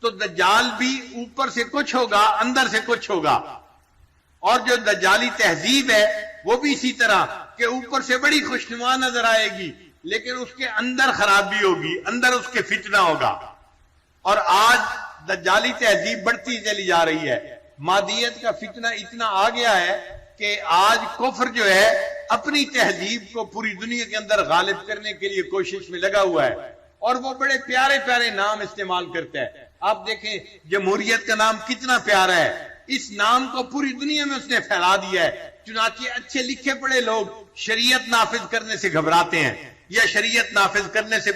تو دجال بھی اوپر سے کچھ ہوگا، اندر سے کچھ ہوگا. اور جو دجالی تہذیب ہے وہ بھی اسی طرح کہ اوپر سے بڑی خوشنما نظر آئے گی لیکن اس کے اندر خرابی ہوگی، اندر اس کے فتنہ ہوگا. اور آج دجالی تہذیب بڑھتی چلی جا رہی ہے. مادیت کا فتنہ اتنا آ گیا ہے کہ آج کفر جو ہے اپنی تہذیب کو پوری دنیا کے اندر غالب کرنے کے لیے کوشش میں لگا ہوا ہے، اور وہ بڑے پیارے پیارے نام استعمال کرتا ہے. آپ دیکھیں جمہوریت کا نام کتنا پیارا ہے، اس نام کو پوری دنیا میں اس نے پھیلا دیا ہے. چنانچہ اچھے لکھے پڑھے لوگ شریعت نافذ کرنے سے گھبراتے ہیں یا شریعت نافذ کرنے سے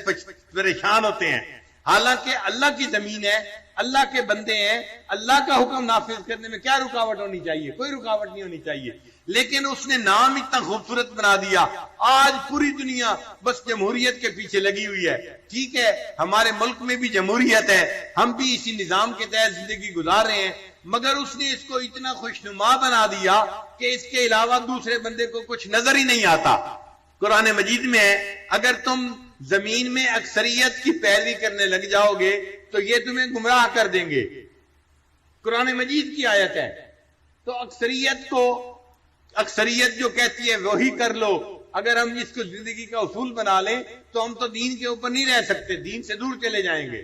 پریشان ہوتے ہیں. حالانکہ اللہ کی زمین ہے، اللہ کے بندے ہیں، اللہ کا حکم نافذ کرنے میں کیا رکاوٹ ہونی چاہیے؟ کوئی رکاوٹ نہیں ہونی چاہیے. لیکن اس نے نام اتنا خوبصورت بنا دیا، آج پوری دنیا بس جمہوریت کے پیچھے لگی ہوئی ہے. ٹھیک ہے، ہمارے ملک میں بھی جمہوریت ہے، ہم بھی اسی نظام کے تحت زندگی گزار رہے ہیں، مگر اس نے اس کو اتنا خوشنما بنا دیا کہ اس کے علاوہ دوسرے بندے کو کچھ نظر ہی نہیں آتا. قرآن مجید میں ہے اگر تم زمین میں اکثریت کی پیروی کرنے لگ جاؤ گے تو یہ تمہیں گمراہ کر دیں گے. قرآن مجید کی آیت ہے. تو اکثریت جو کہتی ہے وہی کر لو، اگر ہم اس کو زندگی کا اصول بنا لیں تو ہم تو دین کے اوپر نہیں رہ سکتے، دین سے دور چلے جائیں گے.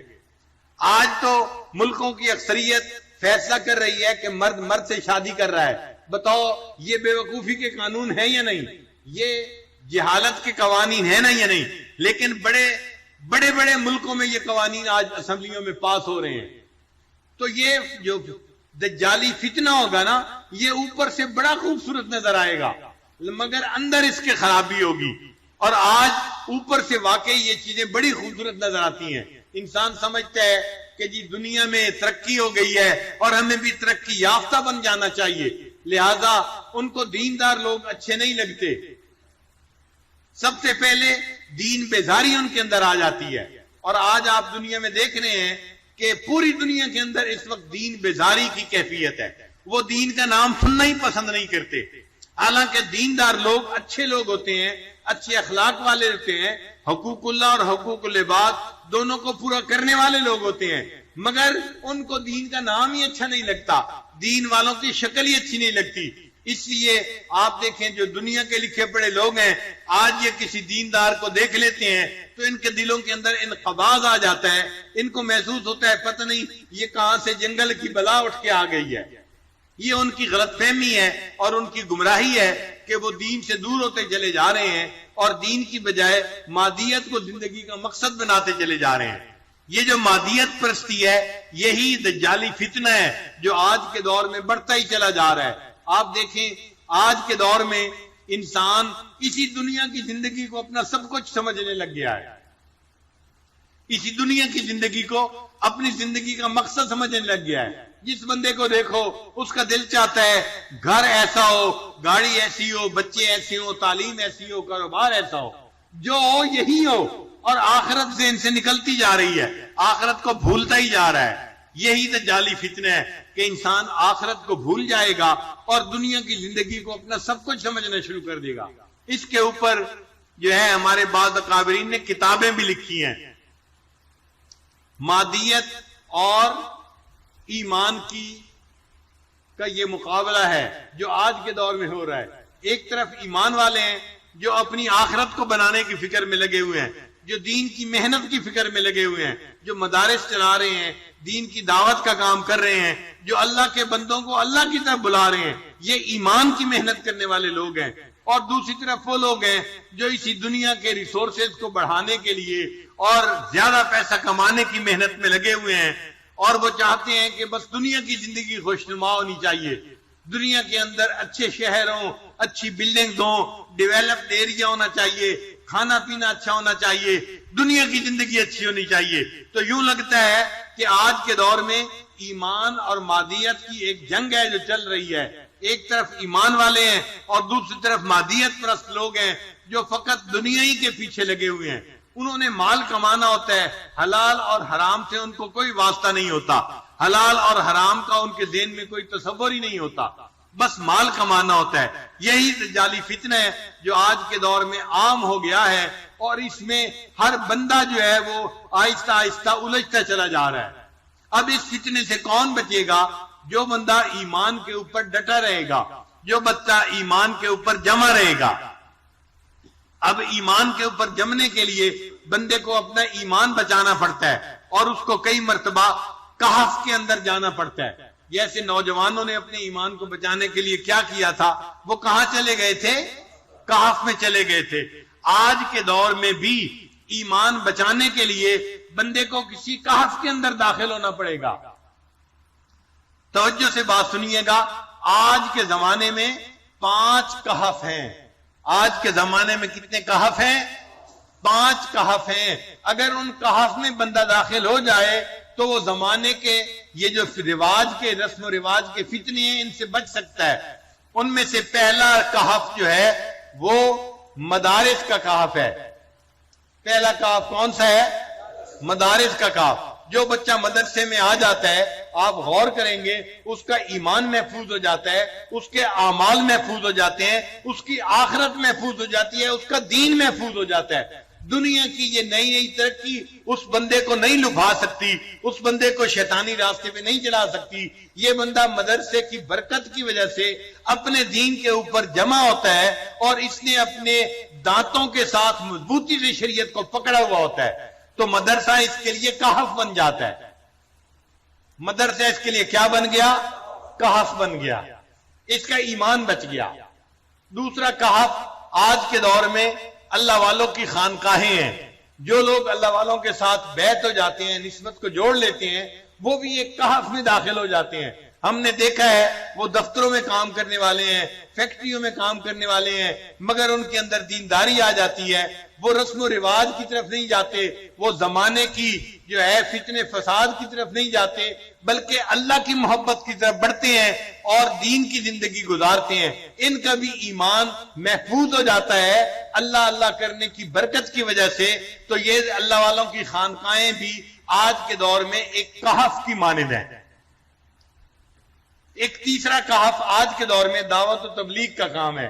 آج تو ملکوں کی اکثریت فیصلہ کر رہی ہے کہ مرد سے شادی کر رہا ہے. بتاؤ یہ بے وقوفی کے قانون ہیں یا نہیں؟ یہ جہالت کے قوانین ہیں نا یا نہیں؟ لیکن بڑے بڑے ملکوں میں یہ قوانین آج اسمبلیوں میں پاس ہو رہے ہیں. تو یہ جو دجالی فتنہ ہوگا نا، یہ اوپر سے بڑا خوبصورت نظر آئے گا مگر اندر اس کے خرابی ہوگی. اور آج اوپر سے واقعی یہ چیزیں بڑی خوبصورت نظر آتی ہیں. انسان سمجھتا ہے کہ جی دنیا میں ترقی ہو گئی ہے اور ہمیں بھی ترقی یافتہ بن جانا چاہیے، لہذا ان کو دیندار لوگ اچھے نہیں لگتے. سب سے پہلے دین بیزاری ان کے اندر آ جاتی ہے. اور آج آپ دنیا میں دیکھ رہے ہیں کہ پوری دنیا کے اندر اس وقت دین بیزاری کی کیفیت ہے. وہ دین کا نام سننا ہی پسند نہیں کرتے. حالانکہ دیندار لوگ اچھے لوگ ہوتے ہیں، اچھے اخلاق والے ہوتے ہیں، حقوق اللہ اور حقوق العباد دونوں کو پورا کرنے والے لوگ ہوتے ہیں، مگر ان کو دین کا نام ہی اچھا نہیں لگتا، دین والوں کی شکل ہی اچھی نہیں لگتی. اس لیے آپ دیکھیں جو دنیا کے لکھے پڑھے لوگ ہیں، آج یہ کسی دیندار کو دیکھ لیتے ہیں تو ان کے دلوں کے اندر انقباض آ جاتا ہے. ان کو محسوس ہوتا ہے پتہ نہیں یہ کہاں سے جنگل کی بلا اٹھ کے آ گئی ہے. یہ ان کی غلط فہمی ہے اور ان کی گمراہی ہے کہ وہ دین سے دور ہوتے چلے جا رہے ہیں اور دین کی بجائے مادیت کو زندگی کا مقصد بناتے چلے جا رہے ہیں. یہ جو مادیت پرستی ہے یہی دجالی فتنہ ہے جو آج کے دور میں بڑھتا ہی چلا جا رہا ہے. آپ دیکھیں آج کے دور میں انسان اسی دنیا کی زندگی کو اپنا سب کچھ سمجھنے لگ گیا ہے، اسی دنیا کی زندگی کو اپنی زندگی کا مقصد سمجھنے لگ گیا ہے. جس بندے کو دیکھو اس کا دل چاہتا ہے گھر ایسا ہو، گاڑی ایسی ہو، بچے ایسے ہو، تعلیم ایسی ہو، کاروبار ایسا ہو، جو ہو یہی ہو، اور آخرت ذہن سے نکلتی جا رہی ہے، آخرت کو بھولتا ہی جا رہا ہے. یہی دجالی فتنہ ہے کہ انسان آخرت کو بھول جائے گا اور دنیا کی زندگی کو اپنا سب کچھ سمجھنا شروع کر دے گا. اس کے اوپر جو ہے ہمارے بعض اکابرین نے کتابیں بھی لکھی ہیں. مادیت اور ایمان کا یہ مقابلہ ہے جو آج کے دور میں ہو رہا ہے. ایک طرف ایمان والے ہیں جو اپنی آخرت کو بنانے کی فکر میں لگے ہوئے ہیں، جو دین کی محنت کی فکر میں لگے ہوئے ہیں، جو مدارس چلا رہے ہیں، دین کی دعوت کا کام کر رہے ہیں، جو اللہ کے بندوں کو اللہ کی طرف بلا رہے ہیں، یہ ایمان کی محنت کرنے والے لوگ ہیں. اور دوسری طرف وہ لوگ ہیں جو اسی دنیا کے ریسورسز کو بڑھانے کے لیے اور زیادہ پیسہ کمانے کی محنت میں لگے ہوئے ہیں، اور وہ چاہتے ہیں کہ بس دنیا کی زندگی خوشنما ہونی چاہیے، دنیا کے اندر اچھے شہر ہوں، اچھی بلڈنگز ہوں، ڈیولپڈ ایریا ہونا چاہیے، کھانا پینا اچھا ہونا چاہیے، دنیا کی زندگی اچھی ہونی چاہیے. تو یوں لگتا ہے کہ آج کے دور میں ایمان اور مادیت کی ایک جنگ ہے جو چل رہی ہے. ایک طرف ایمان والے ہیں اور دوسری طرف مادیت پرست لوگ ہیں جو فقط دنیا ہی کے پیچھے لگے ہوئے ہیں. انہوں نے مال کمانا ہوتا ہے، حلال اور حرام سے ان کو کوئی واسطہ نہیں ہوتا، حلال اور حرام کا ان کے ذہن میں کوئی تصور ہی نہیں ہوتا، بس مال کمانا ہوتا ہے. یہی دجالی فتنہ ہے جو آج کے دور میں عام ہو گیا ہے، اور اس میں ہر بندہ جو ہے وہ آہستہ آہستہ الجھتا چلا جا رہا ہے. اب اس فتنے سے کون بچے گا؟ جو بندہ ایمان کے اوپر ڈٹا رہے گا، جو بچہ ایمان کے اوپر جمع رہے گا. اب ایمان کے اوپر جمنے کے لیے بندے کو اپنا ایمان بچانا پڑتا ہے، اور اس کو کئی مرتبہ کہف کے اندر جانا پڑتا ہے. جیسے نوجوانوں نے اپنے ایمان کو بچانے کے لیے کیا کیا تھا، وہ کہاں چلے گئے تھے؟ کہف میں چلے گئے تھے. آج کے دور میں بھی ایمان بچانے کے لیے بندے کو کسی کہف کے اندر داخل ہونا پڑے گا. توجہ سے بات سنیے گا. آج کے زمانے میں 5 کہف ہیں. آج کے زمانے میں کتنے کہف ہیں؟ 5 کہف ہیں. اگر ان کہف میں بندہ داخل ہو جائے تو وہ زمانے کے یہ جو رواج کے رسم و رواج کے فتنے ہیں ان سے بچ سکتا ہے. ان میں سے پہلا کہف جو ہے وہ مدارس کا کہف ہے. پہلا کہف کون سا ہے؟ مدارس کا کہف. جو بچہ مدرسے میں آ جاتا ہے، آپ غور کریں گے، اس کا ایمان محفوظ ہو جاتا ہے، اس کے اعمال محفوظ ہو جاتے ہیں، اس کی آخرت محفوظ ہو جاتی ہے، اس کا دین محفوظ ہو جاتا ہے. دنیا کی یہ نئی نئی ترقی اس بندے کو نہیں لبھا سکتی، اس بندے کو شیطانی راستے پہ نہیں چلا سکتی. یہ بندہ مدرسے کی برکت کی وجہ سے اپنے دین کے اوپر جمع ہوتا ہے، اور اس نے اپنے دانتوں کے ساتھ مضبوطی سے شریعت کو پکڑا ہوا ہوتا ہے. تو مدرسہ اس کے لیے کہف بن جاتا ہے. مدرسہ اس کے لیے کیا بن گیا؟ کہف بن گیا. اس کا ایمان بچ گیا. دوسرا کہف آج کے دور میں اللہ والوں کی خانقاہیں ہیں. جو لوگ اللہ والوں کے ساتھ بیعت ہو جاتے ہیں، نسبت کو جوڑ لیتے ہیں، وہ بھی ایک کہف میں داخل ہو جاتے ہیں. ہم نے دیکھا ہے وہ دفتروں میں کام کرنے والے ہیں، فیکٹریوں میں کام کرنے والے ہیں، مگر ان کے اندر دینداری آ جاتی ہے. وہ رسم و رواج کی طرف نہیں جاتے، وہ زمانے کی جو ہے فتنے فساد کی طرف نہیں جاتے، بلکہ اللہ کی محبت کی طرف بڑھتے ہیں اور دین کی زندگی گزارتے ہیں. ان کا بھی ایمان محفوظ ہو جاتا ہے اللہ اللہ کرنے کی برکت کی وجہ سے. تو یہ اللہ والوں کی خانقاہیں بھی آج کے دور میں ایک کہف کی مانند ہیں. ایک تیسرا کہف آج کے دور میں دعوت و تبلیغ کا کام ہے،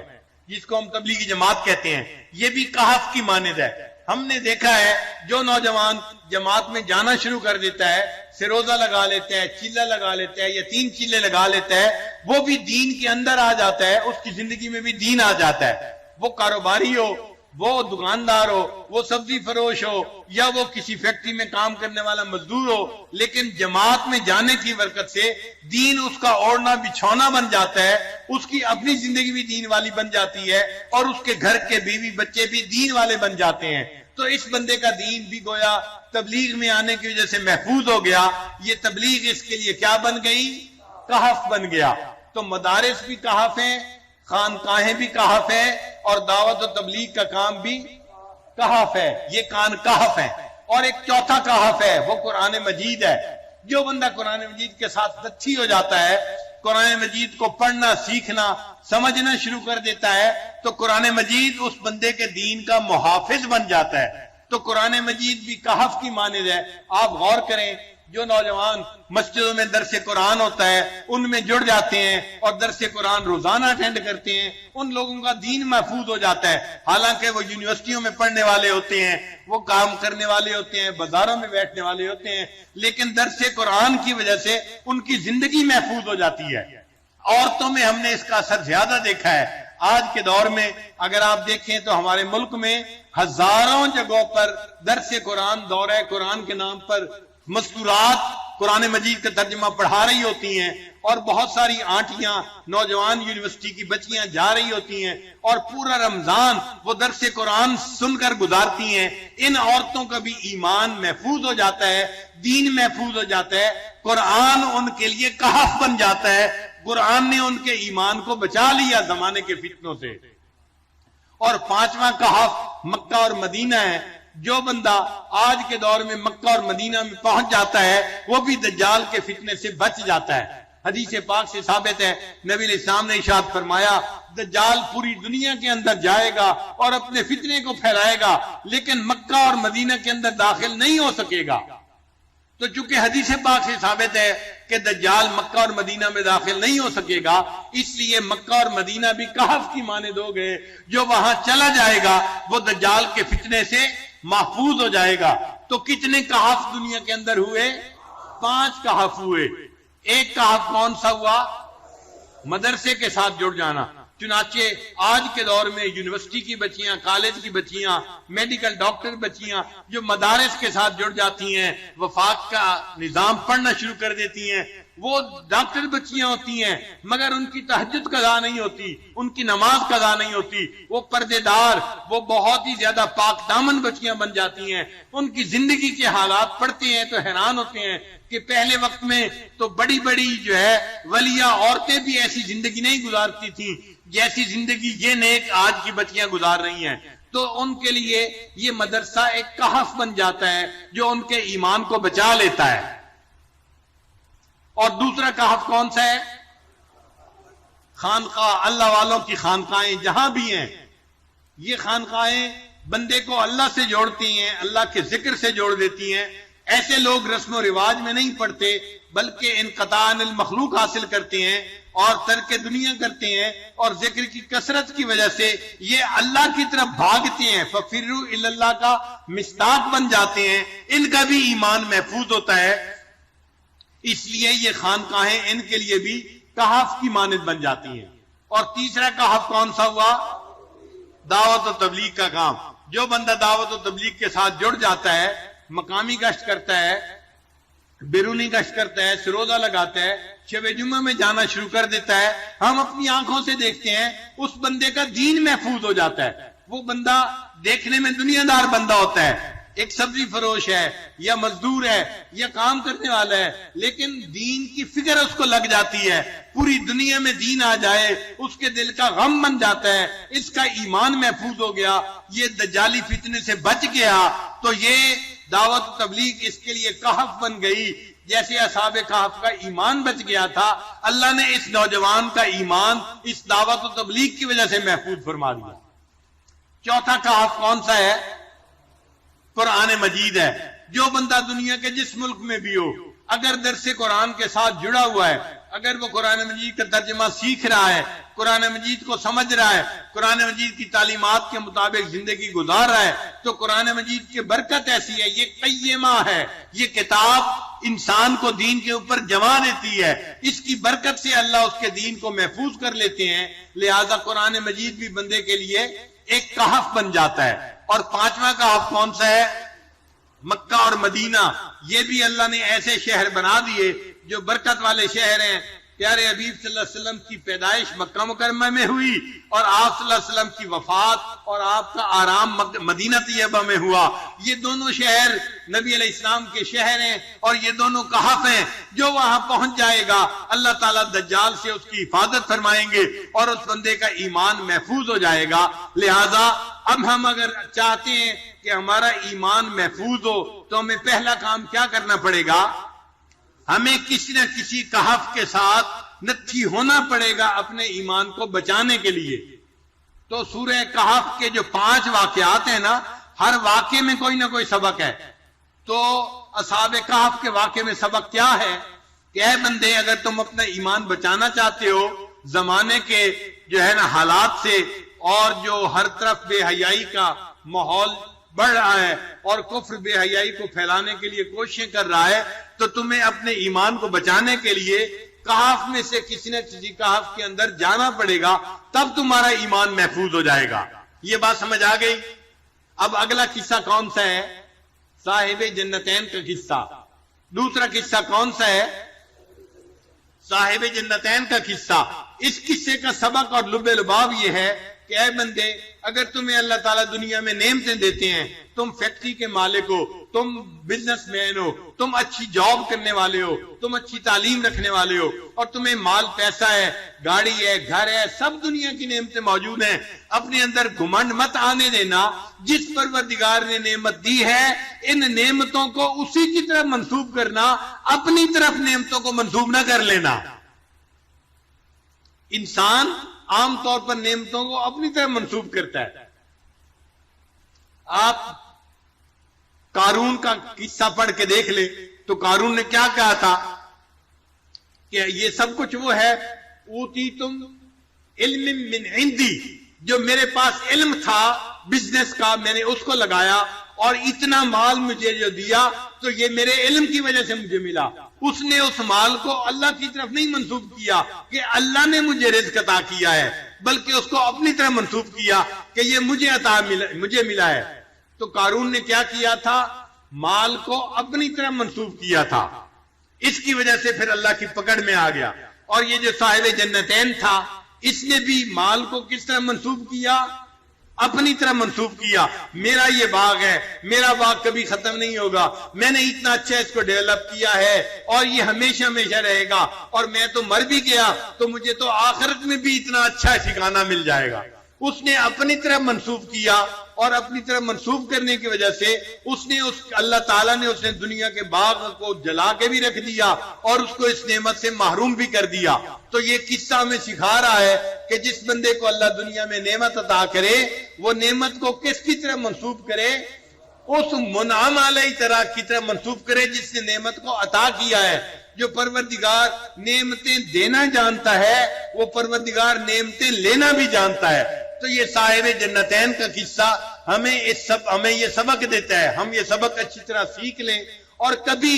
جس کو ہم تبلیغی جماعت کہتے ہیں. یہ بھی کہف کی مانند ہے. ہم نے دیکھا ہے جو نوجوان جماعت میں جانا شروع کر دیتا ہے، سروزہ لگا لیتا ہے، چیلا لگا لیتا ہے یا 3 چیلے لگا لیتا ہے، وہ بھی دین کے اندر آ جاتا ہے. اس کی زندگی میں بھی دین آ جاتا ہے. وہ کاروباری ہو، وہ دکاندار ہو، وہ سبزی فروش ہو، یا وہ کسی فیکٹری میں کام کرنے والا مزدور ہو، لیکن جماعت میں جانے کی برکت سے دین اس کا اوڑھنا بچھونا بن جاتا ہے. اس کی اپنی زندگی بھی دین والی بن جاتی ہے، اور اس کے گھر کے بیوی بچے بھی دین والے بن جاتے ہیں. تو اس بندے کا دین بھی گویا تبلیغ میں آنے کی وجہ سے محفوظ ہو گیا. یہ تبلیغ اس کے لیے کیا بن گئی؟ کہف بن گیا. تو مدارس بھی کہف ہیں، خانقاہیں بھی کہف ہیں، اور دعوت و تبلیغ کا کام بھی کہف ہے. یہ کہف ہے. اور ایک چوتھا کہف ہے، وہ قرآن مجید ہے. جو بندہ قرآن مجید کے ساتھ تچھی ہو جاتا ہے، قرآن مجید کو پڑھنا، سیکھنا، سمجھنا شروع کر دیتا ہے، تو قرآن مجید اس بندے کے دین کا محافظ بن جاتا ہے. تو قرآن مجید بھی کہف کی مانند ہے. آپ غور کریں، جو نوجوان مسجدوں میں درس قرآن ہوتا ہے ان میں جڑ جاتے ہیں اور درس قرآن روزانہ اٹینڈ کرتے ہیں، ان لوگوں کا دین محفوظ ہو جاتا ہے. حالانکہ وہ یونیورسٹیوں میں پڑھنے والے ہوتے ہیں، وہ کام کرنے والے ہوتے ہیں، بازاروں میں بیٹھنے والے ہوتے ہیں، لیکن درس قرآن کی وجہ سے ان کی زندگی محفوظ ہو جاتی ہے. عورتوں میں ہم نے اس کا اثر زیادہ دیکھا ہے. آج کے دور میں اگر آپ دیکھیں تو ہمارے ملک میں ہزاروں جگہوں پر درس قرآن، دورہ قرآن کے نام پر مستورات قرآن مجید کا ترجمہ پڑھا رہی ہوتی ہیں، اور بہت ساری آنٹیاں، نوجوان یونیورسٹی کی بچیاں جا رہی ہوتی ہیں اور پورا رمضان وہ درس قرآن سن کر گزارتی ہیں. ان عورتوں کا بھی ایمان محفوظ ہو جاتا ہے، دین محفوظ ہو جاتا ہے. قرآن ان کے لیے کہف بن جاتا ہے. قرآن نے ان کے ایمان کو بچا لیا زمانے کے فتنوں سے. اور 5واں کہف مکہ اور مدینہ ہے. جو بندہ آج کے دور میں مکہ اور مدینہ میں پہنچ جاتا ہے وہ بھی دجال کے فتنے سے بچ جاتا ہے. حدیث پاک سے ثابت ہے، نبی علیہ السلام نے ارشاد فرمایا دجال پوری دنیا کے اندر جائے گا اور اپنے فتنے کو پھیلائے گا، لیکن مکہ اور مدینہ کے اندر داخل نہیں ہو سکے گا۔ تو چونکہ حدیث پاک سے ثابت ہے کہ دجال مکہ اور مدینہ میں داخل نہیں ہو سکے گا، اس لیے مکہ اور مدینہ بھی کہف کی مانند ہو گئے، جو وہاں چلا جائے گا وہ دجال کے فتنے سے محفوظ ہو جائے گا۔ تو کتنے کہف دنیا کے اندر ہوئے؟ 5 کہف ہوئے۔ ایک کہف کون سا ہوا؟ مدرسے کے ساتھ جڑ جانا۔ چنانچہ آج کے دور میں یونیورسٹی کی بچیاں، کالج کی بچیاں، میڈیکل ڈاکٹر بچیاں جو مدارس کے ساتھ جڑ جاتی ہیں، وفاق کا نظام پڑھنا شروع کر دیتی ہیں، وہ ڈاکٹر بچیاں ہوتی ہیں مگر ان کی تہجد قضا نہیں ہوتی، ان کی نماز قضا نہیں ہوتی، وہ پردے دار، وہ بہت ہی زیادہ پاک دامن بچیاں بن جاتی ہیں۔ ان کی زندگی کے حالات پڑھتے ہیں تو حیران ہوتے ہیں کہ پہلے وقت میں تو بڑی بڑی جو ہے ولیہ عورتیں بھی ایسی زندگی نہیں گزارتی تھیں جیسی زندگی یہ نیک آج کی بچیاں گزار رہی ہیں۔ تو ان کے لیے یہ مدرسہ ایک کہف بن جاتا ہے جو ان کے ایمان کو بچا لیتا ہے۔ اور دوسرا کہف کون سا ہے؟ خانقاہ، اللہ والوں کی خانقاہیں جہاں بھی ہیں، یہ خانقاہیں بندے کو اللہ سے جوڑتی ہیں، اللہ کے ذکر سے جوڑ دیتی ہیں۔ ایسے لوگ رسم و رواج میں نہیں پڑھتے بلکہ انقطاع عن المخلوق حاصل کرتے ہیں اور ترک دنیا کرتے ہیں، اور ذکر کی کثرت کی وجہ سے یہ اللہ کی طرف بھاگتے ہیں، ففروا الی اللہ کا مصداق بن جاتے ہیں، ان کا بھی ایمان محفوظ ہوتا ہے۔ اس لیے یہ خانقاہیں ان کے لیے بھی کہف کی مانند بن جاتی ہیں۔ اور تیسرا کہف کون سا ہوا؟ دعوت و تبلیغ کا کام۔ جو بندہ دعوت و تبلیغ کے ساتھ جڑ جاتا ہے، مقامی گشت کرتا ہے، بیرونی گشت کرتا ہے، سروزہ لگاتا ہے، شب جمعہ میں جانا شروع کر دیتا ہے، ہم اپنی آنکھوں سے دیکھتے ہیں اس بندے کا دین محفوظ ہو جاتا ہے۔ وہ بندہ دیکھنے میں دنیا دار بندہ ہوتا ہے، ایک سبزی فروش ہے یا مزدور ہے یا کام کرنے والا ہے، لیکن دین کی فکر اس کو لگ جاتی ہے، پوری دنیا میں دین آ جائے اس کے دل کا غم بن جاتا ہے، اس کا ایمان محفوظ ہو گیا، یہ دجالی فتنے سے بچ گیا۔ تو یہ دعوت و تبلیغ اس کے لیے کہف بن گئی، جیسے اصحاب کہف کا ایمان بچ گیا تھا، اللہ نے اس نوجوان کا ایمان اس دعوت و تبلیغ کی وجہ سے محفوظ فرما دیا۔ چوتھا کہف کون سا ہے؟ قرآن مجید ہے۔ جو بندہ دنیا کے جس ملک میں بھی ہو، اگر درس قرآن کے ساتھ جڑا ہوا ہے، اگر وہ قرآن مجید کا ترجمہ سیکھ رہا ہے، قرآن مجید کو سمجھ رہا ہے، قرآن مجید کی تعلیمات کے مطابق زندگی گزار رہا ہے، تو قرآن مجید کی برکت ایسی ہے، یہ قیمہ ہے، یہ کتاب انسان کو دین کے اوپر جما دیتی ہے، اس کی برکت سے اللہ اس کے دین کو محفوظ کر لیتے ہیں، لہذا قرآن مجید بھی بندے کے لیے ایک کہف بن جاتا ہے۔ اور پانچواں کہف کون سا ہے؟ مکہ اور مدینہ۔ یہ بھی اللہ نے ایسے شہر بنا دیے جو برکت والے شہر ہیں۔ پیارے حبیب صلی اللہ علیہ وسلم کی پیدائش مکہ مکرمہ میں ہوئی، اور آپ صلی اللہ علیہ وسلم کی وفات اور آپ کا آرام مدینہ طیبہ میں ہوا۔ یہ دونوں شہر نبی علیہ السلام کے شہر ہیں، اور یہ دونوں کہف ہیں۔ جو وہاں پہنچ جائے گا اللہ تعالیٰ دجال سے اس کی حفاظت فرمائیں گے اور اس بندے کا ایمان محفوظ ہو جائے گا۔ لہذا اب ہم اگر چاہتے ہیں کہ ہمارا ایمان محفوظ ہو تو ہمیں پہلا کام کیا کرنا پڑے گا؟ ہمیں کسی نہ کسی کہف کے ساتھ نتھی ہونا پڑے گا اپنے ایمان کو بچانے کے لیے۔ تو سورہ کہف کے جو 5 واقعات ہیں نا، ہر واقعے میں کوئی نہ کوئی سبق ہے۔ تو اصحاب کہف کے واقعے میں سبق کیا ہے کہ اے بندے، اگر تم اپنا ایمان بچانا چاہتے ہو زمانے کے جو ہے نا حالات سے، اور جو ہر طرف بے حیائی کا ماحول بڑھ رہا ہے اور کفر بے حیائی کو پھیلانے کے لیے کوششیں کر رہا ہے، تو تمہیں اپنے ایمان کو بچانے کے لیے کہف میں سے کسی نہ کسی کہف کے اندر جانا پڑے گا، تب تمہارا ایمان محفوظ ہو جائے گا۔ یہ بات سمجھ آ گئی؟ اب اگلا قصہ کون سا ہے؟ صاحب جنتین کا قصہ۔ دوسرا قصہ کون سا ہے؟ صاحب جنتین کا قصہ۔ اس قصے کا سبق اور لب لباب یہ ہے کہ اے بندے، اگر تمہیں اللہ تعالیٰ دنیا میں نعمتیں دیتے ہیں، تم فیکٹری کے مالک ہو، تم بزنس مین ہو، تم اچھی جاب کرنے والے ہو، تم اچھی تعلیم رکھنے والے ہو، اور تمہیں مال پیسہ ہے، گاڑی ہے، گھر ہے، سب دنیا کی نعمتیں موجود ہیں، اپنے اندر گھمنڈ مت آنے دینا۔ جس پروردگار نے نعمت دی ہے ان نعمتوں کو اسی کی طرف منسوب کرنا، اپنی طرف نعمتوں کو منسوب نہ کر لینا۔ انسان عام طور پر نعمتوں کو اپنی طرف منسوب کرتا ہے. آپ قارون کا قصہ پڑھ کے دیکھ لیں تو قارون نے کیا کہا تھا کہ یہ سب کچھ وہ ہے اوتیتم علم من عندی، جو میرے پاس علم تھا بزنس کا میں نے اس کو لگایا اور اتنا مال مجھے جو دیا تو یہ میرے علم کی وجہ سے مجھے ملا. اس نے اس مال کو اللہ کی طرف نہیں منسوب کیا کہ اللہ نے مجھے رزق عطا کیا ہے، بلکہ اس کو اپنی طرف منسوب کیا کہ یہ مجھے ملا ہے. تو قارون نے کیا کیا تھا؟ مال کو اپنی طرف منسوب کیا تھا. اس کی وجہ سے پھر اللہ کی پکڑ میں آ گیا. اور یہ جو صاحب جنتین تھا اس نے بھی مال کو کس طرح منسوب کیا؟ اپنی طرح منسوب کیا. میرا یہ باغ ہے، میرا باغ کبھی ختم نہیں ہوگا، میں نے اتنا اچھا اس کو ڈیولپ کیا ہے اور یہ ہمیشہ ہمیشہ رہے گا، اور میں تو مر بھی گیا تو مجھے تو آخرت میں بھی اتنا اچھا ٹھکانہ مل جائے گا. اس نے اپنی طرح منسوب کیا اور اپنی طرح منسوب کرنے کی وجہ سے اللہ تعالیٰ نے اس نے دنیا کے باغ کو جلا کے بھی رکھ دیا اور اس کو اس نعمت سے محروم بھی کر دیا. تو یہ قصہ ہمیں سکھا رہا ہے کہ جس بندے کو اللہ دنیا میں نعمت عطا کرے وہ نعمت کو کس کی طرح منسوب کرے؟ اس منعم علیہ طرح کی طرح منسوب کرے جس نے نعمت کو عطا کیا ہے. جو پروردگار نعمتیں دینا جانتا ہے وہ پروردگار نعمتیں لینا بھی جانتا ہے. تو یہ صاحب جنتین کا قصہ ہمیں یہ سبق دیتا ہے. ہم یہ سبق اچھی طرح سیکھ لیں اور کبھی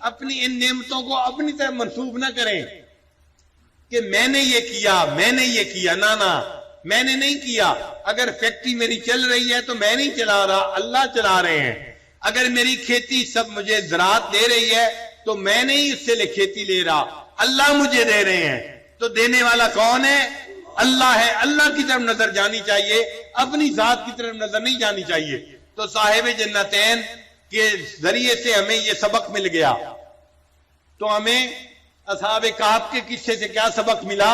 اپنی ان نعمتوں کو اپنی طرف منسوب نہ کریں کہ میں نے یہ کیا. نہ میں نے نہیں کیا. اگر فیکٹری میری چل رہی ہے تو میں نہیں چلا رہا، اللہ چلا رہے ہیں. اگر میری کھیتی سب مجھے زراعت دے رہی ہے تو میں نہیں اس سے کھیتی لے رہا، اللہ مجھے دے رہے ہیں. تو دینے والا کون ہے؟ اللہ ہے. اللہ کی طرف نظر جانی چاہیے، اپنی ذات کی طرف نظر نہیں جانی چاہیے. تو صاحب جنتین کے ذریعے سے ہمیں یہ سبق مل گیا. تو ہمیں اصحاب کہف کے قصے سے کیا سبق ملا؟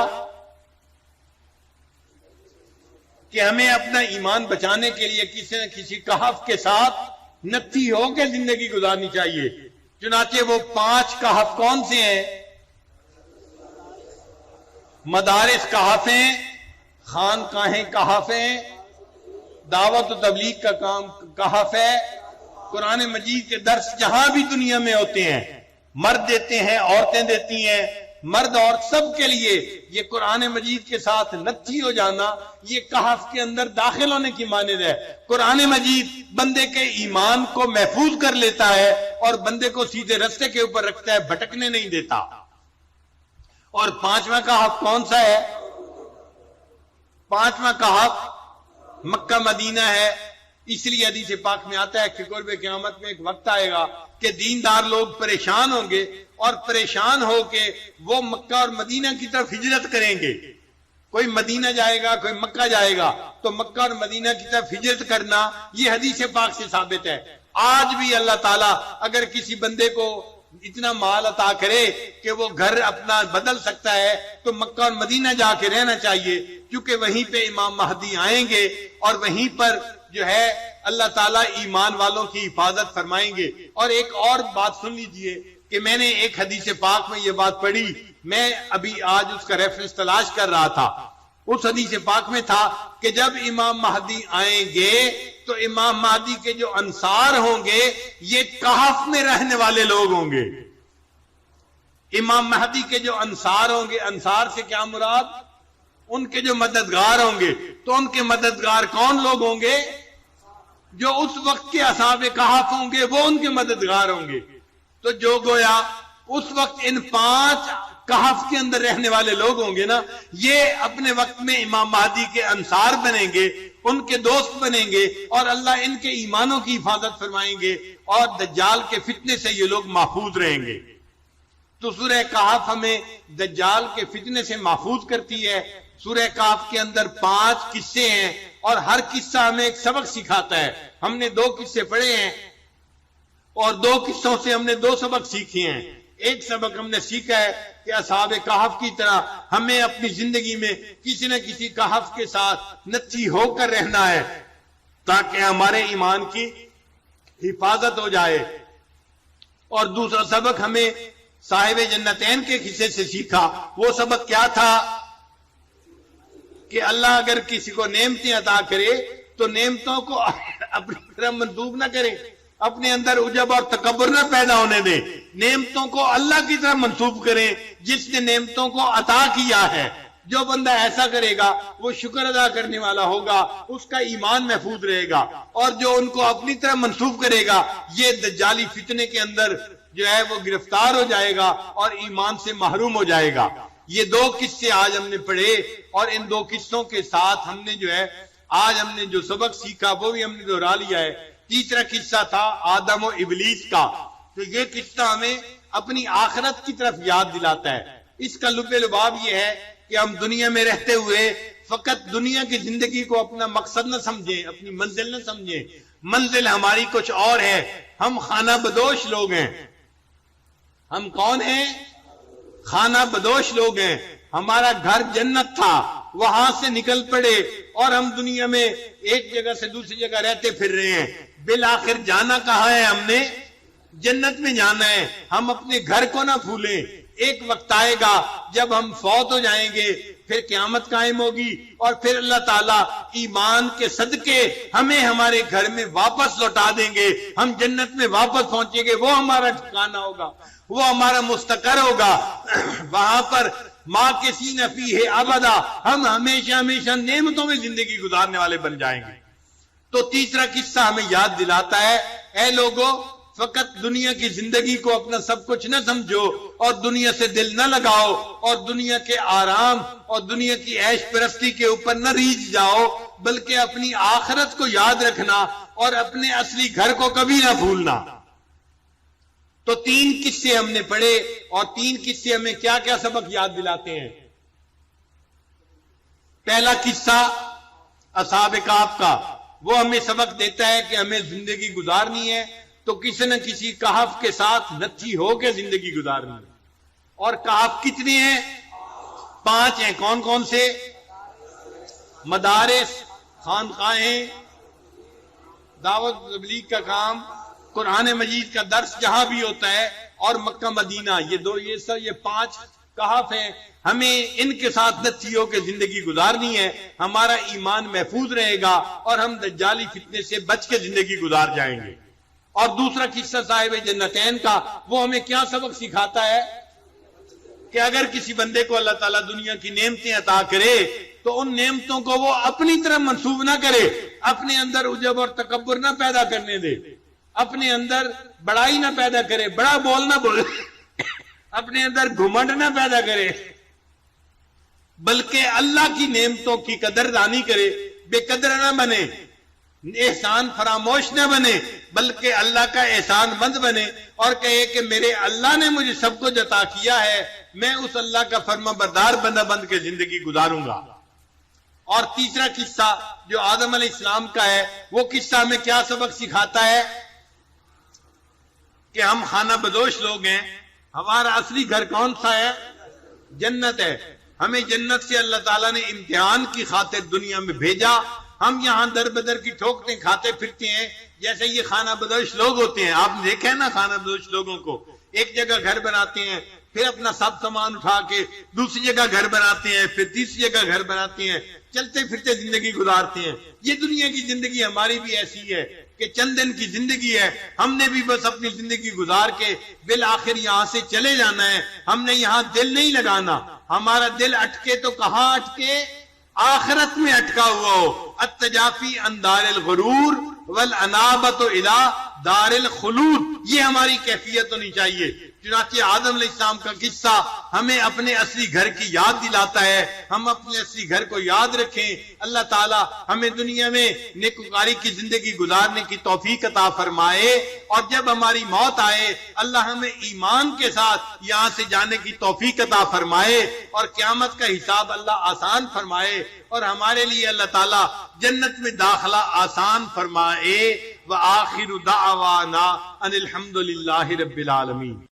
کہ ہمیں اپنا ایمان بچانے کے لیے کسی نہ کسی کہف کے ساتھ نتھی ہو کے زندگی گزارنی چاہیے. چنانچہ وہ 5 کہف کون سے ہیں؟ مدارس کہف ہیں، خانقاہیں کہف ہیں، دعوت و تبلیغ کا کام کہف ہے، قرآن مجید کے درس جہاں بھی دنیا میں ہوتے ہیں، مرد دیتے ہیں، عورتیں دیتی ہیں، مرد اور سب کے لیے یہ قرآن مجید کے ساتھ نتھی ہو جانا یہ کہف کے اندر داخل ہونے کی مانند ہے. قرآن مجید بندے کے ایمان کو محفوظ کر لیتا ہے اور بندے کو سیدھے رستے کے اوپر رکھتا ہے، بھٹکنے نہیں دیتا. اور 5واں کہف کون سا ہے؟ 5واں کہف مکہ مدینہ ہے. اس لیے حدیث پاک میں آتا ہے کہ قرب قیامت میں ایک وقت آئے گا کہ دیندار لوگ پریشان ہوں گے اور پریشان ہو کے وہ مکہ اور مدینہ کی طرف ہجرت کریں گے. کوئی مدینہ جائے گا، کوئی مکہ جائے گا. تو مکہ اور مدینہ کی طرف ہجرت کرنا یہ حدیث پاک سے ثابت ہے. آج بھی اللہ تعالیٰ اگر کسی بندے کو اتنا مال عطا کرے کہ وہ گھر اپنا بدل سکتا ہے تو مکہ اور مدینہ جا کے رہنا چاہیے، کیونکہ وہیں پہ امام مہدی آئیں گے اور وہیں پر جو ہے اللہ تعالیٰ ایمان والوں کی حفاظت فرمائیں گے. اور ایک اور بات سن لیجئے کہ میں نے ایک حدیث پاک میں یہ بات پڑھی، میں ابھی آج اس کا ریفرنس تلاش کر رہا تھا. اس حدیث پاک میں تھا کہ جب امام مہدی آئیں گے تو امام مہدی کے جو انصار ہوں گے یہ کہف میں رہنے والے لوگ ہوں گے. امام مہدی کے جو انصار ہوں گے، انصار سے کیا مراد؟ ان کے جو مددگار ہوں گے. تو ان کے مددگار کون لوگ ہوں گے؟ جو اس وقت کے اصحاب کہف ہوں گے وہ ان کے مددگار ہوں گے. تو جو گویا اس وقت ان 5 کہف کے اندر رہنے والے لوگ ہوں گے نا، یہ اپنے وقت میں امام مہدی کے انصار بنیں گے، ان کے دوست بنیں گے اور اللہ ان کے ایمانوں کی حفاظت فرمائیں گے اور دجال کے فتنے سے یہ لوگ محفوظ رہیں گے. تو سورہ کہف ہمیں دجال کے فتنے سے محفوظ کرتی ہے. سورہ کہف کے اندر 5 قصے ہیں اور ہر قصہ ہمیں ایک سبق سکھاتا ہے. ہم نے 2 قصے پڑھے ہیں اور 2 قصوں سے ہم نے 2 سبق سیکھے ہیں. ایک سبق ہم نے سیکھا ہے کہ اصحاب کہف کی طرح ہمیں اپنی زندگی میں کسی نہ کسی کہف کے ساتھ نتھی ہو کر رہنا ہے تاکہ ہمارے ایمان کی حفاظت ہو جائے. اور دوسرا سبق ہمیں صاحب جنتین کے قصے سے سیکھا. وہ سبق کیا تھا کہ اللہ اگر کسی کو نعمتیں عطا کرے تو نعمتوں کو اپنی طرف منسوب نہ کرے، اپنے اندر عجب اور تکبر نہ پیدا ہونے دیں، نعمتوں کو اللہ کی طرف منسوب کریں جس نے نعمتوں کو عطا کیا ہے۔ جو بندہ ایسا کرے گا وہ شکر ادا کرنے والا ہوگا، اس کا ایمان محفوظ رہے گا، اور جو ان کو اپنی طرف منسوب کرے گا یہ دجالی فتنے کے اندر جو ہے وہ گرفتار ہو جائے گا اور ایمان سے محروم ہو جائے گا۔ یہ دو قصے آج ہم نے پڑھے، اور ان دو قصوں کے ساتھ ہم نے جو ہے آج ہم نے جو سبق سیکھا وہ بھی ہم نے دہرا لیا ہے۔ تیسرا قصہ تھا آدم و ابلیس کا، تو یہ قصہ ہمیں اپنی آخرت کی طرف یاد دلاتا ہے۔ اس کا لب لباب یہ ہے کہ ہم دنیا میں رہتے ہوئے فقط دنیا کی زندگی کو اپنا مقصد نہ سمجھیں، اپنی منزل نہ سمجھیں۔ منزل ہماری کچھ اور ہے۔ ہم خانہ بدوش لوگ ہیں۔ ہم کون ہیں؟ خانہ بدوش لوگ ہیں۔ ہمارا گھر جنت تھا، وہاں سے نکل پڑے اور ہم دنیا میں ایک جگہ سے دوسری جگہ رہتے پھر رہے ہیں۔ بالآخر جانا کہاں ہے؟ ہم نے جنت میں جانا ہے۔ ہم اپنے گھر کو نہ بھولیں۔ ایک وقت آئے گا جب ہم فوت ہو جائیں گے، پھر قیامت قائم ہوگی، اور پھر اللہ تعالیٰ ایمان کے صدقے ہمیں ہمارے گھر میں واپس لوٹا دیں گے۔ ہم جنت میں واپس پہنچیں گے، وہ ہمارا ٹھکانہ ہوگا، وہ ہمارا مستقر ہوگا۔ وہاں پر ماں کے سینہ فیہ ابدا، ہم ہمیشہ ہمیشہ نعمتوں میں زندگی گزارنے والے بن جائیں گے۔ تو تیسرا قصہ ہمیں یاد دلاتا ہے، اے لوگوں، فقط دنیا کی زندگی کو اپنا سب کچھ نہ سمجھو، اور دنیا سے دل نہ لگاؤ، اور دنیا کے آرام اور دنیا کی عیش پرستی کے اوپر نہ ریجھ جاؤ، بلکہ اپنی آخرت کو یاد رکھنا اور اپنے اصلی گھر کو کبھی نہ بھولنا۔ تو تین قصے ہم نے پڑھے، اور تین قصے ہمیں کیا کیا سبق یاد دلاتے ہیں؟ پہلا قصہ اصحاب کہف کا، وہ ہمیں سبق دیتا ہے کہ ہمیں زندگی گزارنی ہے تو کسی نہ کسی کہف کے ساتھ نتھی ہو کے زندگی گزارنی ہے۔ اور کہف کتنے ہیں؟ 5 ہیں۔ کون کون سے؟ مدارس، خانقاہیں، دعوت تبلیغ کا کام، قرآن مجید کا درس جہاں بھی ہوتا ہے، اور مکہ مدینہ، یہ 5 کہف ہیں۔ ہمیں ان کے ساتھ نتھی ہو کے زندگی گزارنی ہے، ہمارا ایمان محفوظ رہے گا اور ہم دجالی فتنے سے بچ کے زندگی گزار جائیں گے۔ اور دوسرا قصہ صاحب جنتین کا، وہ ہمیں کیا سبق سکھاتا ہے کہ اگر کسی بندے کو اللہ تعالیٰ دنیا کی نعمتیں عطا کرے تو ان نعمتوں کو وہ اپنی طرف منسوب نہ کرے، اپنے اندر عجب اور تکبر نہ پیدا کرنے دے، اپنے اندر بڑائی نہ پیدا کرے، بڑا بول نہ بولے، اپنے اندر گھمنڈ نہ پیدا کرے، بلکہ اللہ کی نعمتوں کی قدر دانی کرے، بے قدر نہ بنے، احسان فراموش نہ بنے، بلکہ اللہ کا احسان مند بنے، اور کہے کہ میرے اللہ نے مجھے سب کچھ عطا کیا ہے، میں اس اللہ کا فرما بردار بندہ بن کے زندگی گزاروں گا۔ اور تیسرا قصہ جو آدم علیہ السلام کا ہے، وہ قصہ ہمیں کیا سبق سکھاتا ہے کہ ہم خانہ بدوش لوگ ہیں، ہمارا اصلی گھر کون سا ہے؟ جنت ہے۔ ہمیں جنت سے اللہ تعالیٰ نے امتحان کی خاطر دنیا میں بھیجا، ہم یہاں در بدر کی ٹھوکریں کھاتے پھرتے ہیں جیسے یہ خانہ بدوش لوگ ہوتے ہیں۔ آپ نے دیکھا ہے نا خانہ بدوش لوگوں کو، ایک جگہ گھر بناتے ہیں، پھر اپنا سب سامان اٹھا کے دوسری جگہ گھر بناتے ہیں، پھر تیسری جگہ گھر بناتے ہیں، چلتے پھرتے زندگی گزارتے ہیں۔ یہ دنیا کی زندگی ہماری بھی ایسی ہے کہ چند دن کی زندگی ہے، ہم نے بھی بس اپنی زندگی گزار کے بالآخر یہاں سے چلے جانا ہے، ہم نے یہاں دل نہیں لگانا۔ ہمارا دل اٹکے تو کہاں اٹکے؟ آخرت میں اٹکا ہوا ہو۔ التجافی عن دار الغرور والانابۃ الی دار الخلود، یہ ہماری کیفیت ہونی چاہیے۔ چنانچہ آدم علیہ السلام کا قصہ ہمیں اپنے اصلی گھر کی یاد دلاتا ہے، ہم اپنے اصلی گھر کو یاد رکھیں۔ اللہ تعالیٰ ہمیں دنیا میں نیکوکاری کی زندگی گزارنے کی توفیق عطا فرمائے، اور جب ہماری موت آئے اللہ ہمیں ایمان کے ساتھ یہاں سے جانے کی توفیق عطا فرمائے، اور قیامت کا حساب اللہ آسان فرمائے، اور ہمارے لیے اللہ تعالیٰ جنت میں داخلہ آسان فرمائے۔ وآخر دعوانا ان الحمد للہ رب العالمین۔